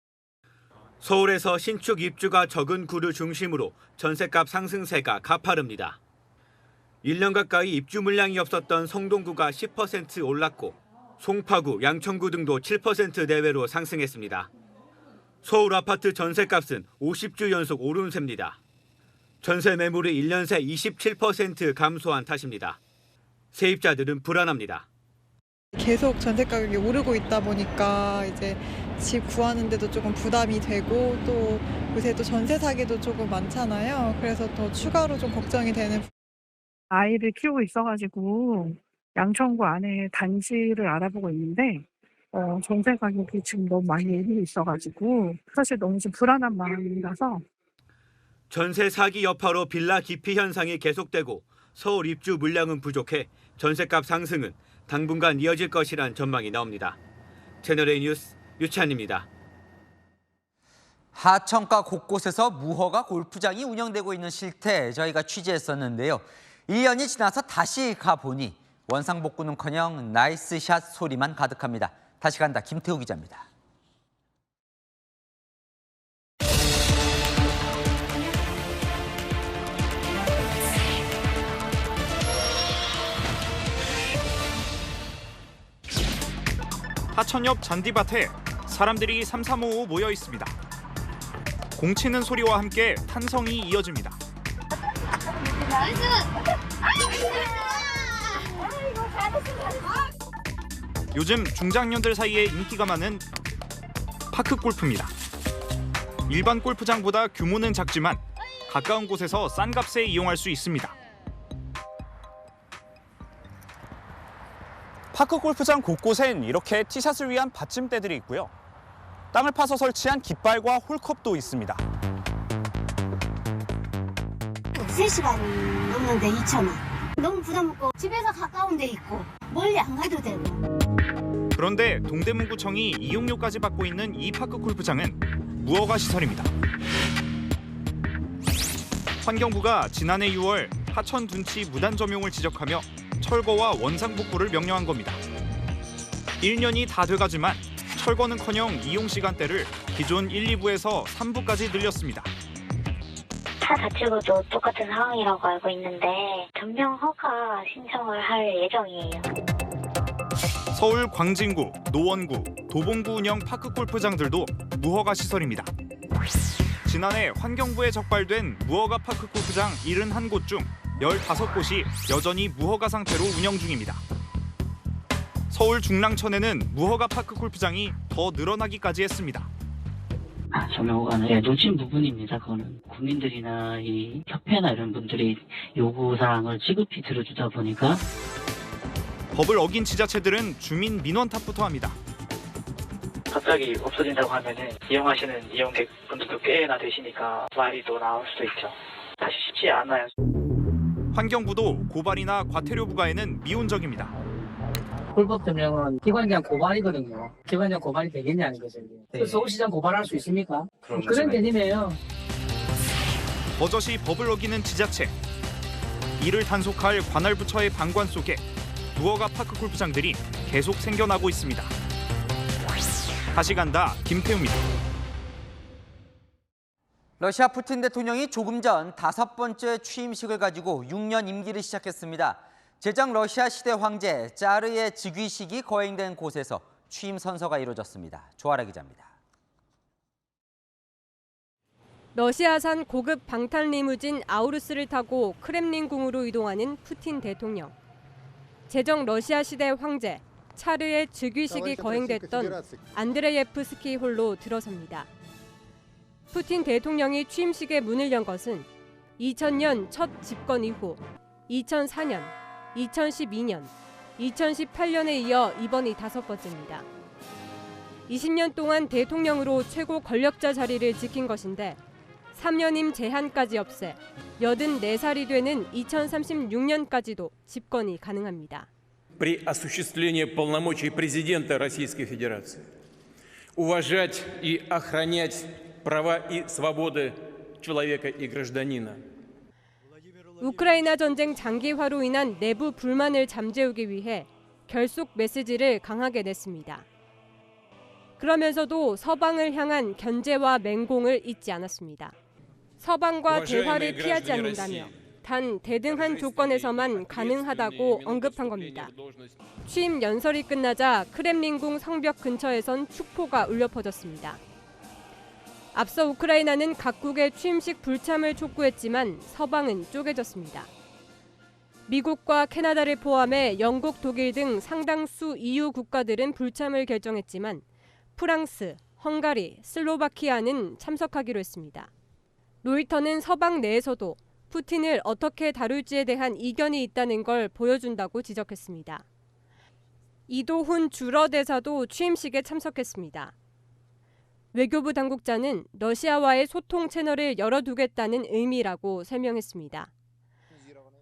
서울에서 신축 입주가 적은 구를 중심으로 전세값 상승세가 가파릅니다. 1년 가까이 입주 물량이 없었던 성동구가 10% 올랐고 송파구, 양천구 등도 7% 내외로 상승했습니다. 서울 아파트 전세값은 50주 연속 오름세입니다. 전세 매물이 1년 새 27% 감소한 탓입니다. 세입자들은 불안합니다. 계속 전세 가격이 오르고 있다 보니까 이제 집 구하는데도 조금 부담이 되고 또 요새 또 전세 사기도 조금 많잖아요. 그래서 더 추가로 좀 걱정이 되는. 아이를 키우고 있어가지고 양천구 안에 단지를 알아보고 있는데 전세 가격이 지금 너무 많이 오르고 있어가지고 사실 너무 좀 불안한 마음이라서. 전세 사기 여파로 빌라 기피 현상이 계속되고 서울 입주 물량은 부족해 전세값 상승은 당분간 이어질 것이란 전망이 나옵니다. 채널A 뉴스 유찬입니다. 하천가 곳곳에서 무허가 골프장이 운영되고 있는 실태 저희가 취재했었는데요. 1년이 지나서 다시 가보니 원상복구는커녕 나이스 샷 소리만 가득합니다. 다시 간다 김태우 기자입니다. 하천 옆 잔디밭에 사람들이 삼삼오오 모여 있습니다. 공치는 소리와 함께 탄성이 이어집니다. 요즘 중장년들 사이에 인기가 많은 파크 골프입니다. 일반 골프장보다 규모는 작지만 가까운 곳에서 싼 값에 이용할 수 있습니다. 파크 골프장 곳곳엔 이렇게 티샷을 위한 받침대들이 있고요. 땅을 파서 설치한 깃발과 홀컵도 있습니다. 3시간 넘는데 2,000원. 너무 부담 없고 집에서 가까운 데 있고 멀리 안 가도 되고. 그런데 동대문구청이 이용료까지 받고 있는 이 파크 골프장은 무허가 시설입니다. 환경부가 지난해 6월 하천 둔치 무단 점용을 지적하며 철거와 원상복구를 명령한 겁니다. 1년이 다 돼가지만 철거는커녕 이용 시간대를 기존 1, 2부에서 3부까지 늘렸습니다. 차 자체로도 똑같은 상황이라고 알고 있는데 전명 허가 신청을 할 예정이에요. 서울 광진구, 노원구, 도봉구 운영 파크 골프장들도 무허가 시설입니다. 지난해 환경부에 적발된 무허가 파크 골프장 71곳 중 15곳이 여전히 무허가 상태로 운영 중입니다. 서울 중랑천에는 무허가 파크 골프장이 더 늘어나기까지 했습니다. 조명호가는 놓친 부분입니다. 그거는 국민들이나 이 협회나 이런 분들이 요구사항을 지급히 들어주다 보니까 법을 어긴 지자체들은 주민 민원 탓부터 합니다. 갑자기 없어진다고 하면은 이용하시는 이용객분들도 꽤나 되시니까 말이 또 나올 수도 있죠. 사실 쉽지 않아요. 환경부도 고발이나 과태료 부과에는 미온적입니다. 불법 점령은 기관장 고발이거든요. 기관장 고발이 되겠냐는 거죠. 네. 서울시장 고발할 수 있습니까? 그런 개념이에요. 버젓이 법을 어기는 지자체. 이를 단속할 관할 부처의 방관 속에 무허가 파크 골프장들이 계속 생겨나고 있습니다. 다시 간다, 김태우입니다. 러시아 푸틴 대통령이 조금 전 5번째 취임식을 가지고 6년 임기를 시작했습니다. 제정 러시아 시대 황제 짜르의 즉위식이 거행된 곳에서 취임 선서가 이루어졌습니다. 조아라 기자입니다. 러시아산 고급 방탄 리무진 아우루스를 타고 크렘린궁으로 이동하는 푸틴 대통령. 제정 러시아 시대 황제 차르의 즉위식이 거행됐던 안드레예프스키 홀로 들어섭니다. 푸틴 대통령이 취임식의 문을 연 것은 2000년 첫 집권 이후 2004년, 2012년, 2018년에 이어 이번이 5번째입니다. 20년 동안 대통령으로 최고 권력자 자리를 지킨 것인데 3년임 제한까지 없애 84살이 되는 2036년까지도 집권이 가능합니다. При осуществлении полномочий президента Российской Федерации уважать и охранять права и свободы человека и гражданина. 우크라이나 전쟁 장기화로 인한 내부 불만을 잠재우기 위해 결속 메시지를 강하게 냈습니다. 그러면서도 서방을 향한 견제와 맹공을 잊지 않았습니다. 서방과 대화를 피하지 않는다며 단 대등한 조건에서만 가능하다고 언급한 겁니다. 취임 연설이 끝나자 크렘린궁 성벽 근처에선 축포가 울려 퍼졌습니다. 앞서 우크라이나는 각국의 취임식 불참을 촉구했지만 서방은 쪼개졌습니다. 미국과 캐나다를 포함해 영국, 독일 등 상당수 EU 국가들은 불참을 결정했지만 프랑스, 헝가리, 슬로바키아는 참석하기로 했습니다. 로이터는 서방 내에서도 푸틴을 어떻게 다룰지에 대한 이견이 있다는 걸 보여준다고 지적했습니다. 이도훈 주러 대사도 취임식에 참석했습니다. 외교부 당국자는 러시아와의 소통 채널을 열어두겠다는 의미라고 설명했습니다.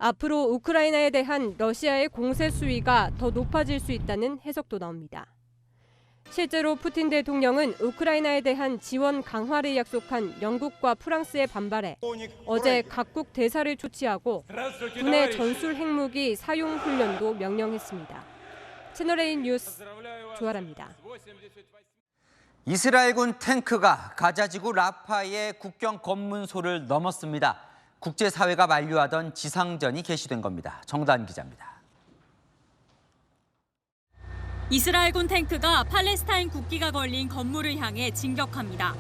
앞으로 우크라이나에 대한 러시아의 공세 수위가 더 높아질 수 있다는 해석도 나옵니다. 실제로 푸틴 대통령은 우크라이나에 대한 지원 강화를 약속한 영국과 프랑스의 반발에 어제 각국 대사를 조치하고 군의 전술 핵무기 사용 훈련도 명령했습니다. 채널A 뉴스 조아라입니다. 이스라엘군 탱크가 가자지구 라파의 국경 검문소를 넘었습니다. 국제사회가 만류하던 지상전이 개시된 겁니다. 정단 기자입니다. 이스라엘군 탱크가 팔레스타인 국기가 걸린 건물을 향해 진격합니다.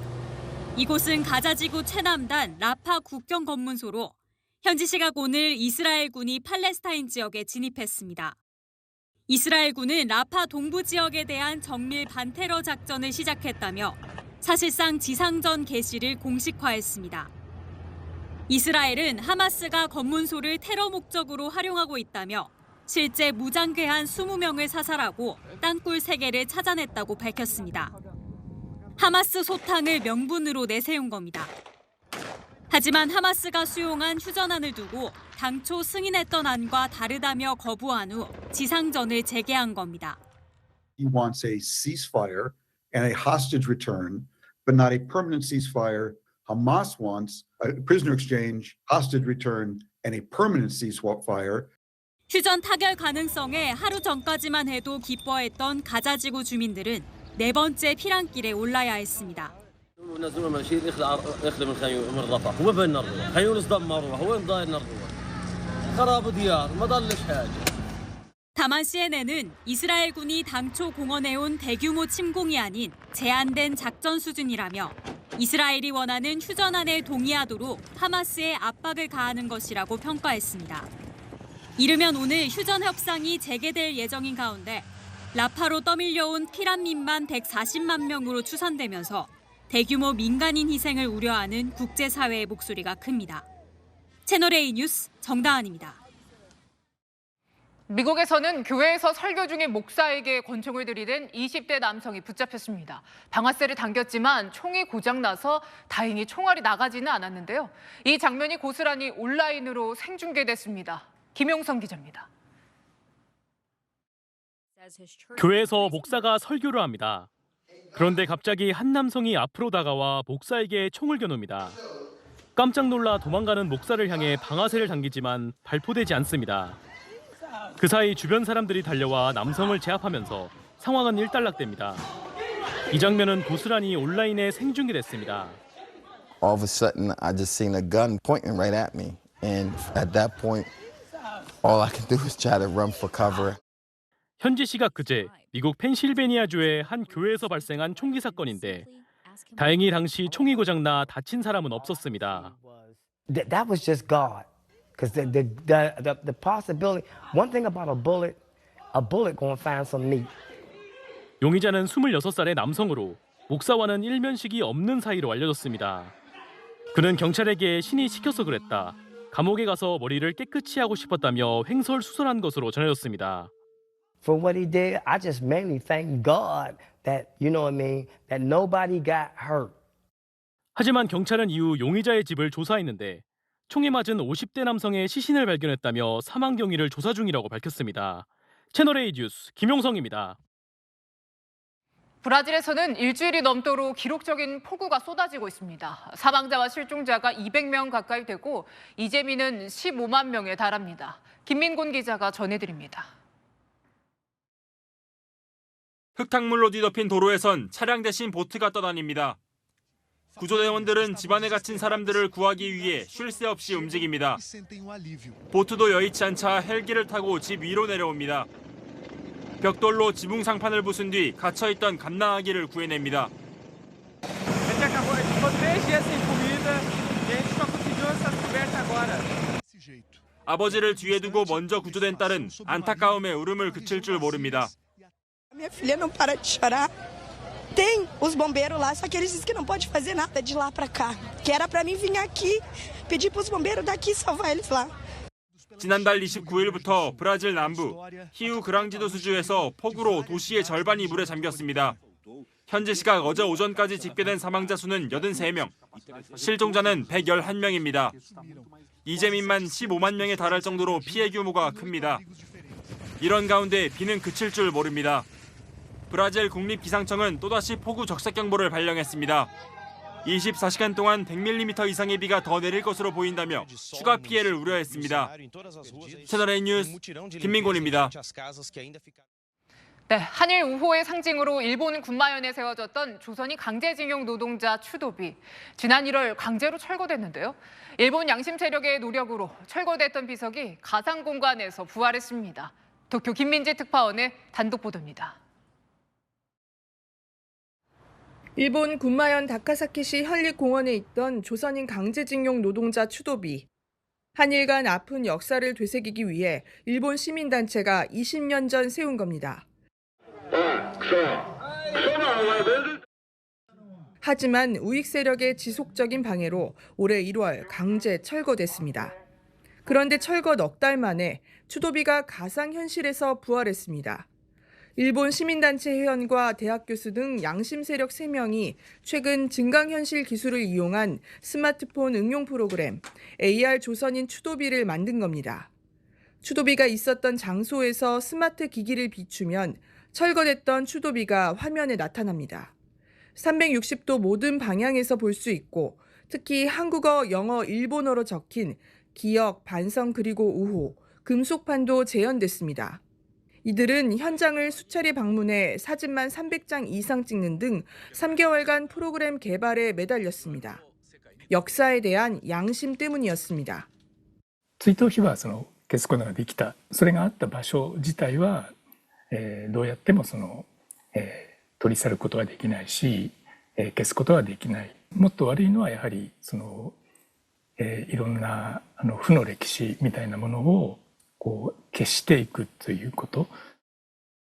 이곳은 가자지구 최남단 라파 국경 검문소로 현지 시각 오늘 이스라엘군이 팔레스타인 지역에 진입했습니다. 이스라엘군은 라파 동부 지역에 대한 정밀 반테러 작전을 시작했다며 사실상 지상전 개시를 공식화했습니다. 이스라엘은 하마스가 검문소를 테러 목적으로 활용하고 있다며 실제 무장괴한 20명을 사살하고 땅굴 3개를 찾아냈다고 밝혔습니다. 하마스 소탕을 명분으로 내세운 겁니다. 하지만 하마스가 수용한 휴전안을 두고 당초 승인했던 안과 다르다며 거부한 후 지상전을 재개한 겁니다. He wants a ceasefire and a hostage return, but not a permanent ceasefire. Hamas wants a prisoner exchange, hostage return, and a permanent ceasefire. 휴전 타결 가능성에 하루 전까지만 해도 기뻐했던 가자지구 주민들은 4번째 피란길에 올라야 했습니다. 다만 CNN은 이스라엘군이 당초 공언해온 대규모 침공이 아닌 제한된 작전 수준이라며 이스라엘이 원하는 휴전안에 동의하도록 하마스에 압박을 가하는 것이라고 평가했습니다. 이르면 오늘 휴전 협상이 재개될 예정인 가운데 라파로 떠밀려온 피난민만 140만 명으로 추산되면서 대규모 민간인 희생을 우려하는 국제사회의 목소리가 큽니다. 채널A 뉴스 정다은입니다. 미국에서는 교회에서 설교 중에 목사에게 권총을 들이댄 20대 남성이 붙잡혔습니다. 방아쇠를 당겼지만 총이 고장나서 다행히 총알이 나가지는 않았는데요. 이 장면이 고스란히 온라인으로 생중계됐습니다. 김용성 기자입니다. 교회에서 목사가 설교를 합니다. 그런데 갑자기 한 남성이 앞으로 다가와 목사에게 총을 겨눕니다. 깜짝 놀라 도망가는 목사를 향해 방아쇠를 당기지만 발포되지 않습니다. 그 사이 주변 사람들이 달려와 남성을 제압하면서 상황은 일단락됩니다. 이 장면은 고스란히 온라인에 생중계됐습니다. All of a sudden, I just seen a gun pointing right at me, and at that point, all I could do was try to run for cover. 현지 시각 그제 미국 펜실베니아주의 한 교회에서 발생한 총기 사건인데 다행히 당시 총이 고장나 다친 사람은 없었습니다. That was just God, because the possibility. One thing about a bullet gonna find some meat. 용의자는 26살의 남성으로 목사와는 일면식이 없는 사이로 알려졌습니다. 그는 경찰에게 신이 시켜서 그랬다. 감옥에 가서 머리를 깨끗이 하고 싶었다며 횡설수설한 것으로 전해졌습니다. For what he did, I just mainly thank God that, you know what I mean, that nobody got hurt. 하지만 경찰은 이후 용의자의 집을 조사했는데 총에 맞은 50대 남성의 시신을 발견했다며 사망 경위를 조사 중이라고 밝혔습니다. 채널A 뉴스 김용성입니다. 브라질에서는 일주일이 넘도록 기록적인 폭우가 쏟아지고 있습니다. 사망자와 실종자가 200명 가까이 되고 이재민은 15만 명에 달합니다. 김민곤 기자가 전해드립니다. 흙탕물로 뒤덮인 도로에선 차량 대신 보트가 떠다닙니다. 구조대원들은 집안에 갇힌 사람들을 구하기 위해 쉴 새 없이 움직입니다. 보트도 여의치 않자 헬기를 타고 집 위로 내려옵니다. 벽돌로 지붕 상판을 부순 뒤 갇혀있던 갓난아기를 구해냅니다. 아버지를 뒤에 두고 먼저 구조된 딸은 안타까움에 울음을 그칠 줄 모릅니다. Minha filha não para de chorar. Tem os bombeiros lá, só que eles dizem que não pode fazer nada de lá para cá. Que era para mim vir aqui, pedir para os bombeiros daqui salvar eles lá. 지난달 29일부터 브라질 남부 히우 그랑지도 수주에서 폭우로 도시의 절반이 물에 잠겼습니다. 현지 시각 어제 오전까지 집계된 사망자 수는 83명, 실종자는 111명입니다. 이재민만 15만 명에 달할 정도로 피해 규모가 큽니다. 이런 가운데 비는 그칠 줄 모릅니다. 브라질 국립기상청은 또다시 폭우 적색경보를 발령했습니다. 24시간 동안 100mm 이상의 비가 더 내릴 것으로 보인다며 추가 피해를 우려했습니다. 채널A 뉴스 김민곤입니다. 네, 한일 우호의 상징으로 일본 군마현에 세워졌던 조선이 강제징용 노동자 추도비. 지난 1월 강제로 철거됐는데요. 일본 양심 세력의 노력으로 철거됐던 비석이 가상 공간에서 부활했습니다. 도쿄 김민지 특파원의 단독 보도입니다. 일본 군마현 다카사키시 현립공원에 있던 조선인 강제징용 노동자 추도비. 한일 간 아픈 역사를 되새기기 위해 일본 시민단체가 20년 전 세운 겁니다. 하지만 우익 세력의 지속적인 방해로 올해 1월 강제 철거됐습니다. 그런데 철거 넉 달 만에 추도비가 가상현실에서 부활했습니다. 일본 시민단체 회원과 대학 교수 등 양심 세력 3명이 최근 증강현실 기술을 이용한 스마트폰 응용 프로그램 AR 조선인 추도비를 만든 겁니다. 추도비가 있었던 장소에서 스마트 기기를 비추면 철거됐던 추도비가 화면에 나타납니다. 360도 모든 방향에서 볼 수 있고 특히 한국어, 영어, 일본어로 적힌 기억, 반성 그리고 우호, 금속판도 재현됐습니다. 이들은 현장을 수차례 방문해 사진만 300장 이상 찍는 등 3개월간 프로그램 개발에 매달렸습니다. 역사에 대한 양심 때문이었습니다. 追悼碑は消すことができた。それがあった場所自体は、どうやっても取り去ることはできないし、消すことはできない。もっと悪いのはやはりいろんな負の歴史みたいなものを消していくということ。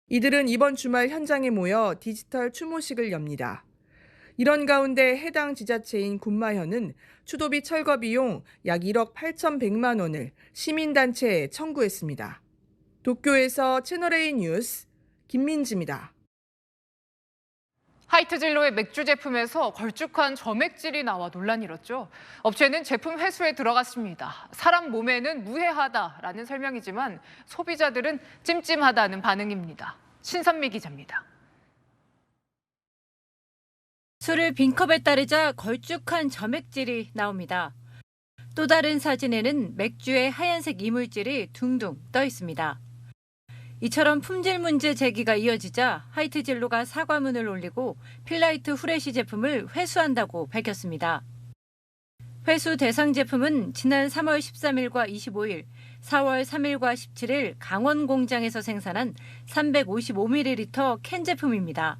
이들은 이번 주말 현장에 모여 디지털 추모식을 엽니다. 이런 가운데 해당 지자체인 군마현은 추도비 철거 비용 약 1억 8,100만 원을 시민단체에 청구했습니다. 도쿄에서 채널A 뉴스 김민지입니다. 하이트진로의 맥주 제품에서 걸쭉한 점액질이 나와 논란이 일었죠. 업체는 제품 회수에 들어갔습니다. 사람 몸에는 무해하다라는 설명이지만 소비자들은 찜찜하다는 반응입니다. 신선미 기자입니다. 술을 빈컵에 따르자 걸쭉한 점액질이 나옵니다. 또 다른 사진에는 맥주에 하얀색 이물질이 둥둥 떠 있습니다. 이처럼 품질 문제 제기가 이어지자 하이트진로가 사과문을 올리고 필라이트 후레쉬 제품을 회수한다고 밝혔습니다. 회수 대상 제품은 지난 3월 13일과 25일, 4월 3일과 17일 강원 공장에서 생산한 355ml 캔 제품입니다.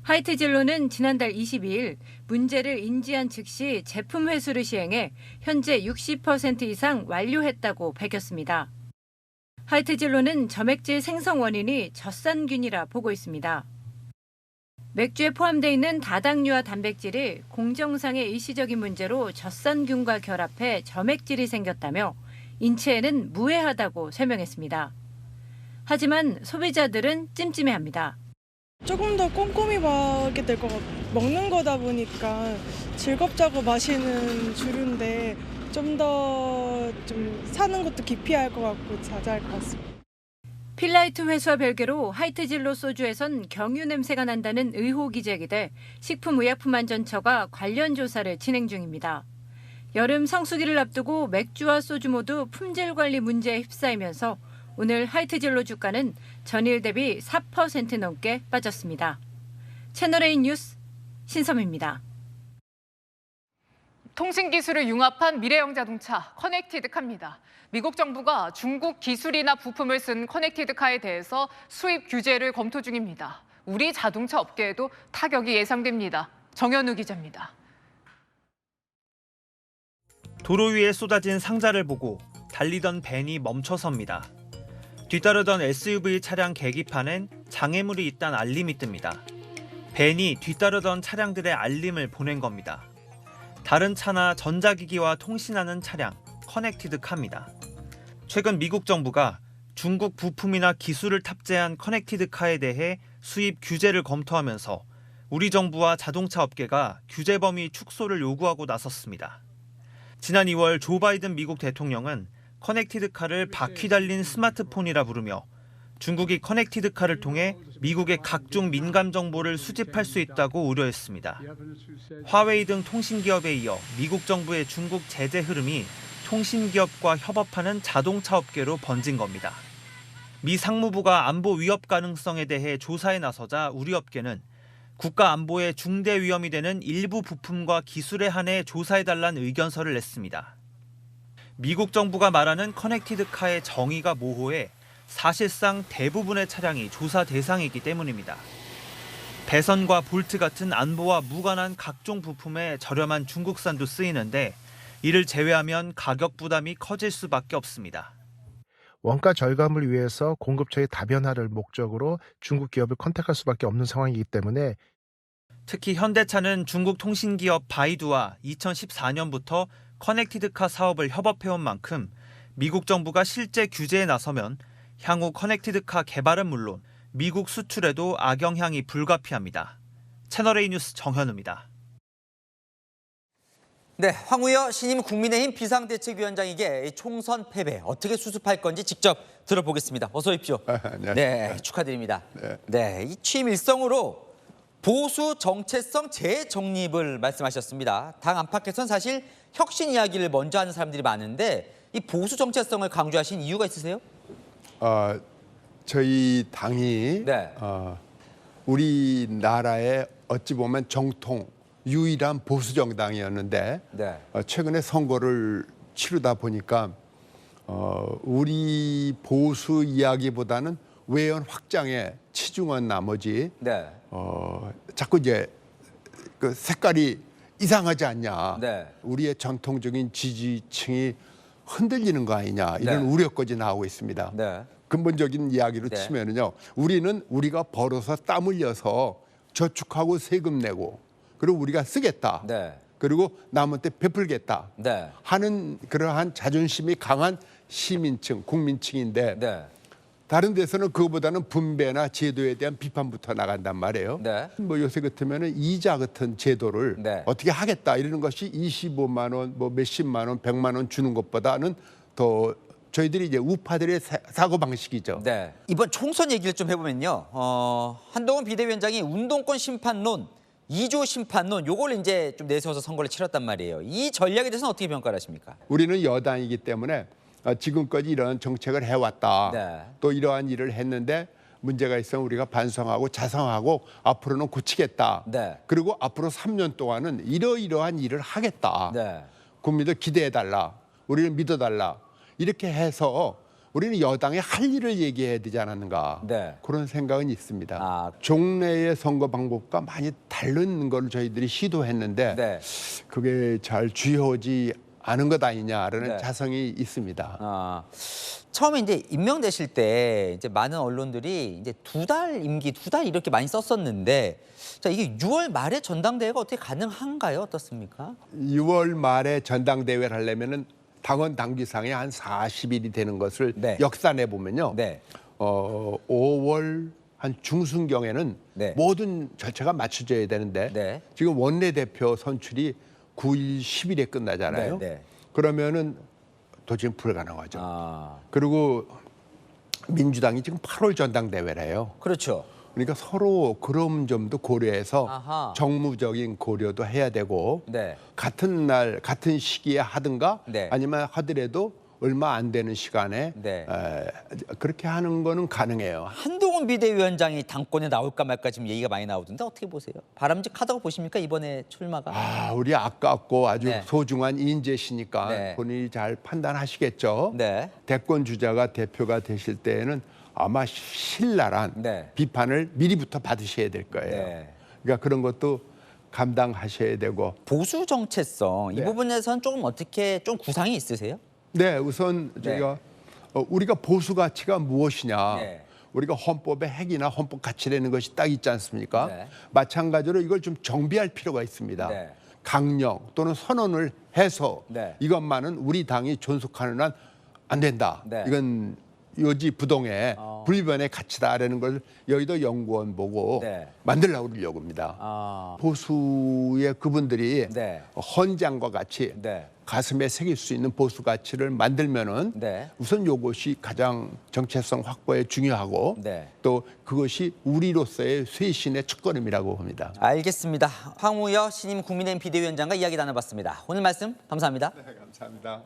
하이트진로는 지난달 22일 문제를 인지한 즉시 제품 회수를 시행해 현재 60% 이상 완료했다고 밝혔습니다. 하이트진로는 점액질 생성 원인이 젖산균이라 보고 있습니다. 맥주에 포함되어 있는 다당류와 단백질이 공정상의 일시적인 문제로 젖산균과 결합해 점액질이 생겼다며 인체에는 무해하다고 설명했습니다. 하지만 소비자들은 찜찜해합니다. 조금 더 꼼꼼히 봐게 될 것 같아요. 먹는 거다 보니까 즐겁자고 마시는 주류인데 좀 더 사는 것도 기피할 것 같고 자제할 것 같습니다. 필라이트 회수와 별개로 하이트진로 소주에선 경유 냄새가 난다는 의혹이 제기돼 식품의약품안전처가 관련 조사를 진행 중입니다. 여름 성수기를 앞두고 맥주와 소주 모두 품질 관리 문제에 휩싸이면서 오늘 하이트진로 주가는 전일 대비 4% 넘게 빠졌습니다. 채널A 뉴스 신섬입니다. 통신기술을 융합한 미래형 자동차 커넥티드카입니다. 미국 정부가 중국 기술이나 부품을 쓴 커넥티드카에 대해서 수입 규제를 검토 중입니다. 우리 자동차 업계에도 타격이 예상됩니다. 정현우 기자입니다. 도로 위에 쏟아진 상자를 보고 달리던 밴이 멈춰섭니다. 뒤따르던 SUV 차량 계기판엔 장애물이 있다는 알림이 뜹니다. 밴이 뒤따르던 차량들의 알림을 보낸 겁니다. 다른 차나 전자기기와 통신하는 차량, 커넥티드 카입니다. 최근 미국 정부가 중국 부품이나 기술을 탑재한 커넥티드 카에 대해 수입 규제를 검토하면서 우리 정부와 자동차 업계가 규제 범위 축소를 요구하고 나섰습니다. 지난 2월 조 바이든 미국 대통령은 커넥티드 카를 바퀴 달린 스마트폰이라 부르며 중국이 커넥티드 카를 통해 미국의 각종 민감 정보를 수집할 수 있다고 우려했습니다. 화웨이 등 통신기업에 이어 미국 정부의 중국 제재 흐름이 통신기업과 협업하는 자동차 업계로 번진 겁니다. 미 상무부가 안보 위협 가능성에 대해 조사에 나서자 우리 업계는 국가 안보에 중대 위험이 되는 일부 부품과 기술에 한해 조사해달라는 의견서를 냈습니다. 미국 정부가 말하는 커넥티드 카의 정의가 모호해 사실상 대부분의 차량이 조사 대상이기 때문입니다. 배선과 볼트 같은 안보와 무관한 각종 부품에 저렴한 중국산도 쓰이는데 이를 제외하면 가격 부담이 커질 수밖에 없습니다. 원가 절감을 위해서 공급처의 다변화를 목적으로 중국 기업을 컨택할 수밖에 없는 상황이기 때문에 특히 현대차는 중국 통신기업 바이두와 2014년부터 커넥티드카 사업을 협업해온 만큼 미국 정부가 실제 규제에 나서면 향후 커넥티드카 개발은 물론 미국 수출에도 악영향이 불가피합니다. 채널A 뉴스 정현우입니다. 네, 황우여 신임 국민의힘 비상대책위원장에게 총선 패배 어떻게 수습할 건지 직접 들어보겠습니다. 어서 오십시오. 네, 축하드립니다. 네, 이 취임 일성으로 보수 정체성 재정립을 말씀하셨습니다. 당 안팎에서는 사실 혁신 이야기를 먼저 하는 사람들이 많은데 이 보수 정체성을 강조하신 이유가 있으세요? 저희 당이 우리나라의 어찌 보면 정통 유일한 보수 정당이었는데 최근에 선거를 치르다 보니까 우리 보수 이야기보다는 외연 확장에 치중한 나머지 자꾸 이제 그 색깔이 이상하지 않냐, 우리의 전통적인 지지층이 흔들리는 거 아니냐 이런 우려까지 나오고 있습니다. 근본적인 이야기로 치면은요, 우리는 우리가 벌어서 땀 흘려서 저축하고 세금 내고 그리고 우리가 쓰겠다. 그리고 남한테 베풀겠다 하는 그러한 자존심이 강한 시민층, 국민층인데 다른 데서는 그거보다는 분배나 제도에 대한 비판부터 나간단 말이에요. 뭐 요새 같으면은 이자 같은 제도를 어떻게 하겠다 이러는 것이 25만 원, 뭐 몇십만 원, 100만 원 주는 것보다는 더 저희들이 이제 우파들의 사고 방식이죠. 이번 총선 얘기를 좀 해보면요, 한동훈 비대위원장이 운동권 심판론, 2조 심판론 요걸 이제 좀 내세워서 선거를 치렀단 말이에요. 이 전략에 대해서는 어떻게 평가를 하십니까? 우리는 여당이기 때문에 지금까지 이런 정책을 해왔다. 또 이러한 일을 했는데 문제가 있으면 우리가 반성하고 자성하고 앞으로는 고치겠다. 그리고 앞으로 3년 동안은 이러이러한 일을 하겠다. 국민들 기대해달라. 우리를 믿어달라. 이렇게 해서 우리는 여당에 할 일을 얘기해야 되지 않았는가. 그런 생각은 있습니다. 종래의 선거 방법과 많이 다른 걸 저희들이 시도했는데 그게 잘 주요하지 않은 것 아니냐라는 자성이 있습니다. 처음에 이제 임명되실 때 이제 많은 언론들이 이제 2달 임기, 2달 이렇게 많이 썼었는데 자, 이게 6월 말에 전당대회가 어떻게 가능한가요? 어떻습니까? 6월 말에 전당대회를 하려면은 당원 당규상에 한 40일이 되는 것을 역산해 보면요. 5월 한 중순경에는 모든 절차가 맞춰져야 되는데 지금 원내대표 선출이 9일, 10일에 끝나잖아요. 그러면은 도저히 불가능하죠. 그리고 민주당이 지금 8월 전당대회래요. 그렇죠. 그러니까 서로 그런 점도 고려해서 정무적인 고려도 해야 되고 같은 날, 같은 시기에 하든가 아니면 하더라도 얼마 안 되는 시간에 그렇게 하는 거는 가능해요. 한동훈 비대위원장이 당권에 나올까 말까 지금 얘기가 많이 나오던데 어떻게 보세요? 바람직하다고 보십니까? 이번에 출마가? 우리 아깝고 아주 소중한 인재시니까 본인이 잘 판단하시겠죠. 대권 주자가 대표가 되실 때에는 아마 신랄한 비판을 미리부터 받으셔야 될 거예요. 그러니까 그런 것도 감당하셔야 되고. 보수 정체성 이 부분에서는 조금 어떻게 좀 구상이 있으세요? 네, 우선 저희가 우리가 보수 가치가 무엇이냐, 우리가 헌법의 핵이나 헌법 가치라는 것이 딱 있지 않습니까? 마찬가지로 이걸 좀 정비할 필요가 있습니다. 강령 또는 선언을 해서 이것만은 우리 당이 존속하는 한 안 된다. 이건 요지부동의 불변의 가치다라는 걸 여의도 연구원 보고 만들려고 그러려고 합니다. 보수의 그분들이 헌장과 같이 가슴에 새길 수 있는 보수 가치를 만들면은 우선 이것이 가장 정체성 확보에 중요하고 또 그것이 우리로서의 쇄신의 첫걸음이라고 봅니다. 알겠습니다. 황우여 신임 국민의힘 비대위원장과 이야기 나눠봤습니다. 오늘 말씀 감사합니다. 감사합니다.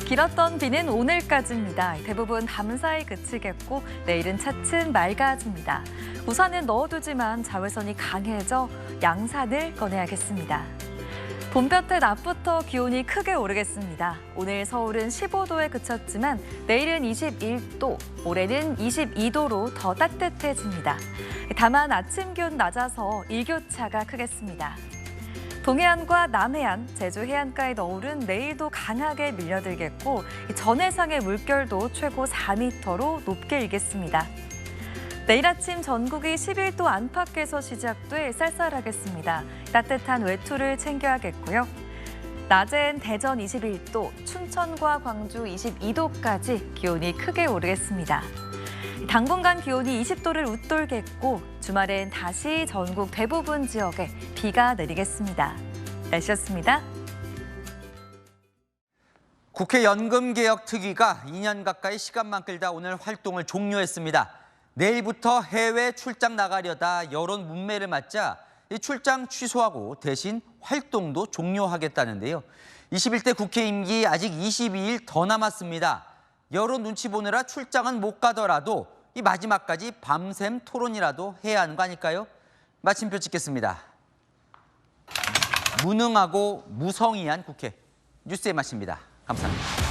길었던 비는 오늘까지입니다. 대부분 밤 사이 그치겠고 내일은 차츰 맑아집니다. 우산은 넣어두지만 자외선이 강해져 양산을 꺼내야겠습니다. 봄볕에 낮부터 기온이 크게 오르겠습니다. 오늘 서울은 15도에 그쳤지만 내일은 21도, 모레는 22도로 더 따뜻해집니다. 다만 아침 기온 낮아서 일교차가 크겠습니다. 동해안과 남해안, 제주 해안가에 너울은 내일도 강하게 밀려들겠고 전해상의 물결도 최고 4m로 높게 일겠습니다. 내일 아침 전국이 11도 안팎에서 시작돼 쌀쌀하겠습니다. 따뜻한 외투를 챙겨야겠고요. 낮엔 대전 21도, 춘천과 광주 22도까지 기온이 크게 오르겠습니다. 당분간 기온이 20도를 웃돌겠고 주말엔 다시 전국 대부분 지역에 비가 내리겠습니다. 날씨였습니다. 국회 연금개혁특위가 2년 가까이 시간만 끌다 오늘 활동을 종료했습니다. 내일부터 해외 출장 나가려다 여론 문매를 맞자 이 출장 취소하고 대신 활동도 종료하겠다는데요. 21대 국회 임기 아직 22일 더 남았습니다. 여론 눈치 보느라 출장은 못 가더라도 이 마지막까지 밤샘 토론이라도 해야 하는 거 아닐까요? 마침표 찍겠습니다. 무능하고 무성의한 국회. 뉴스의 맛입니다. 감사합니다.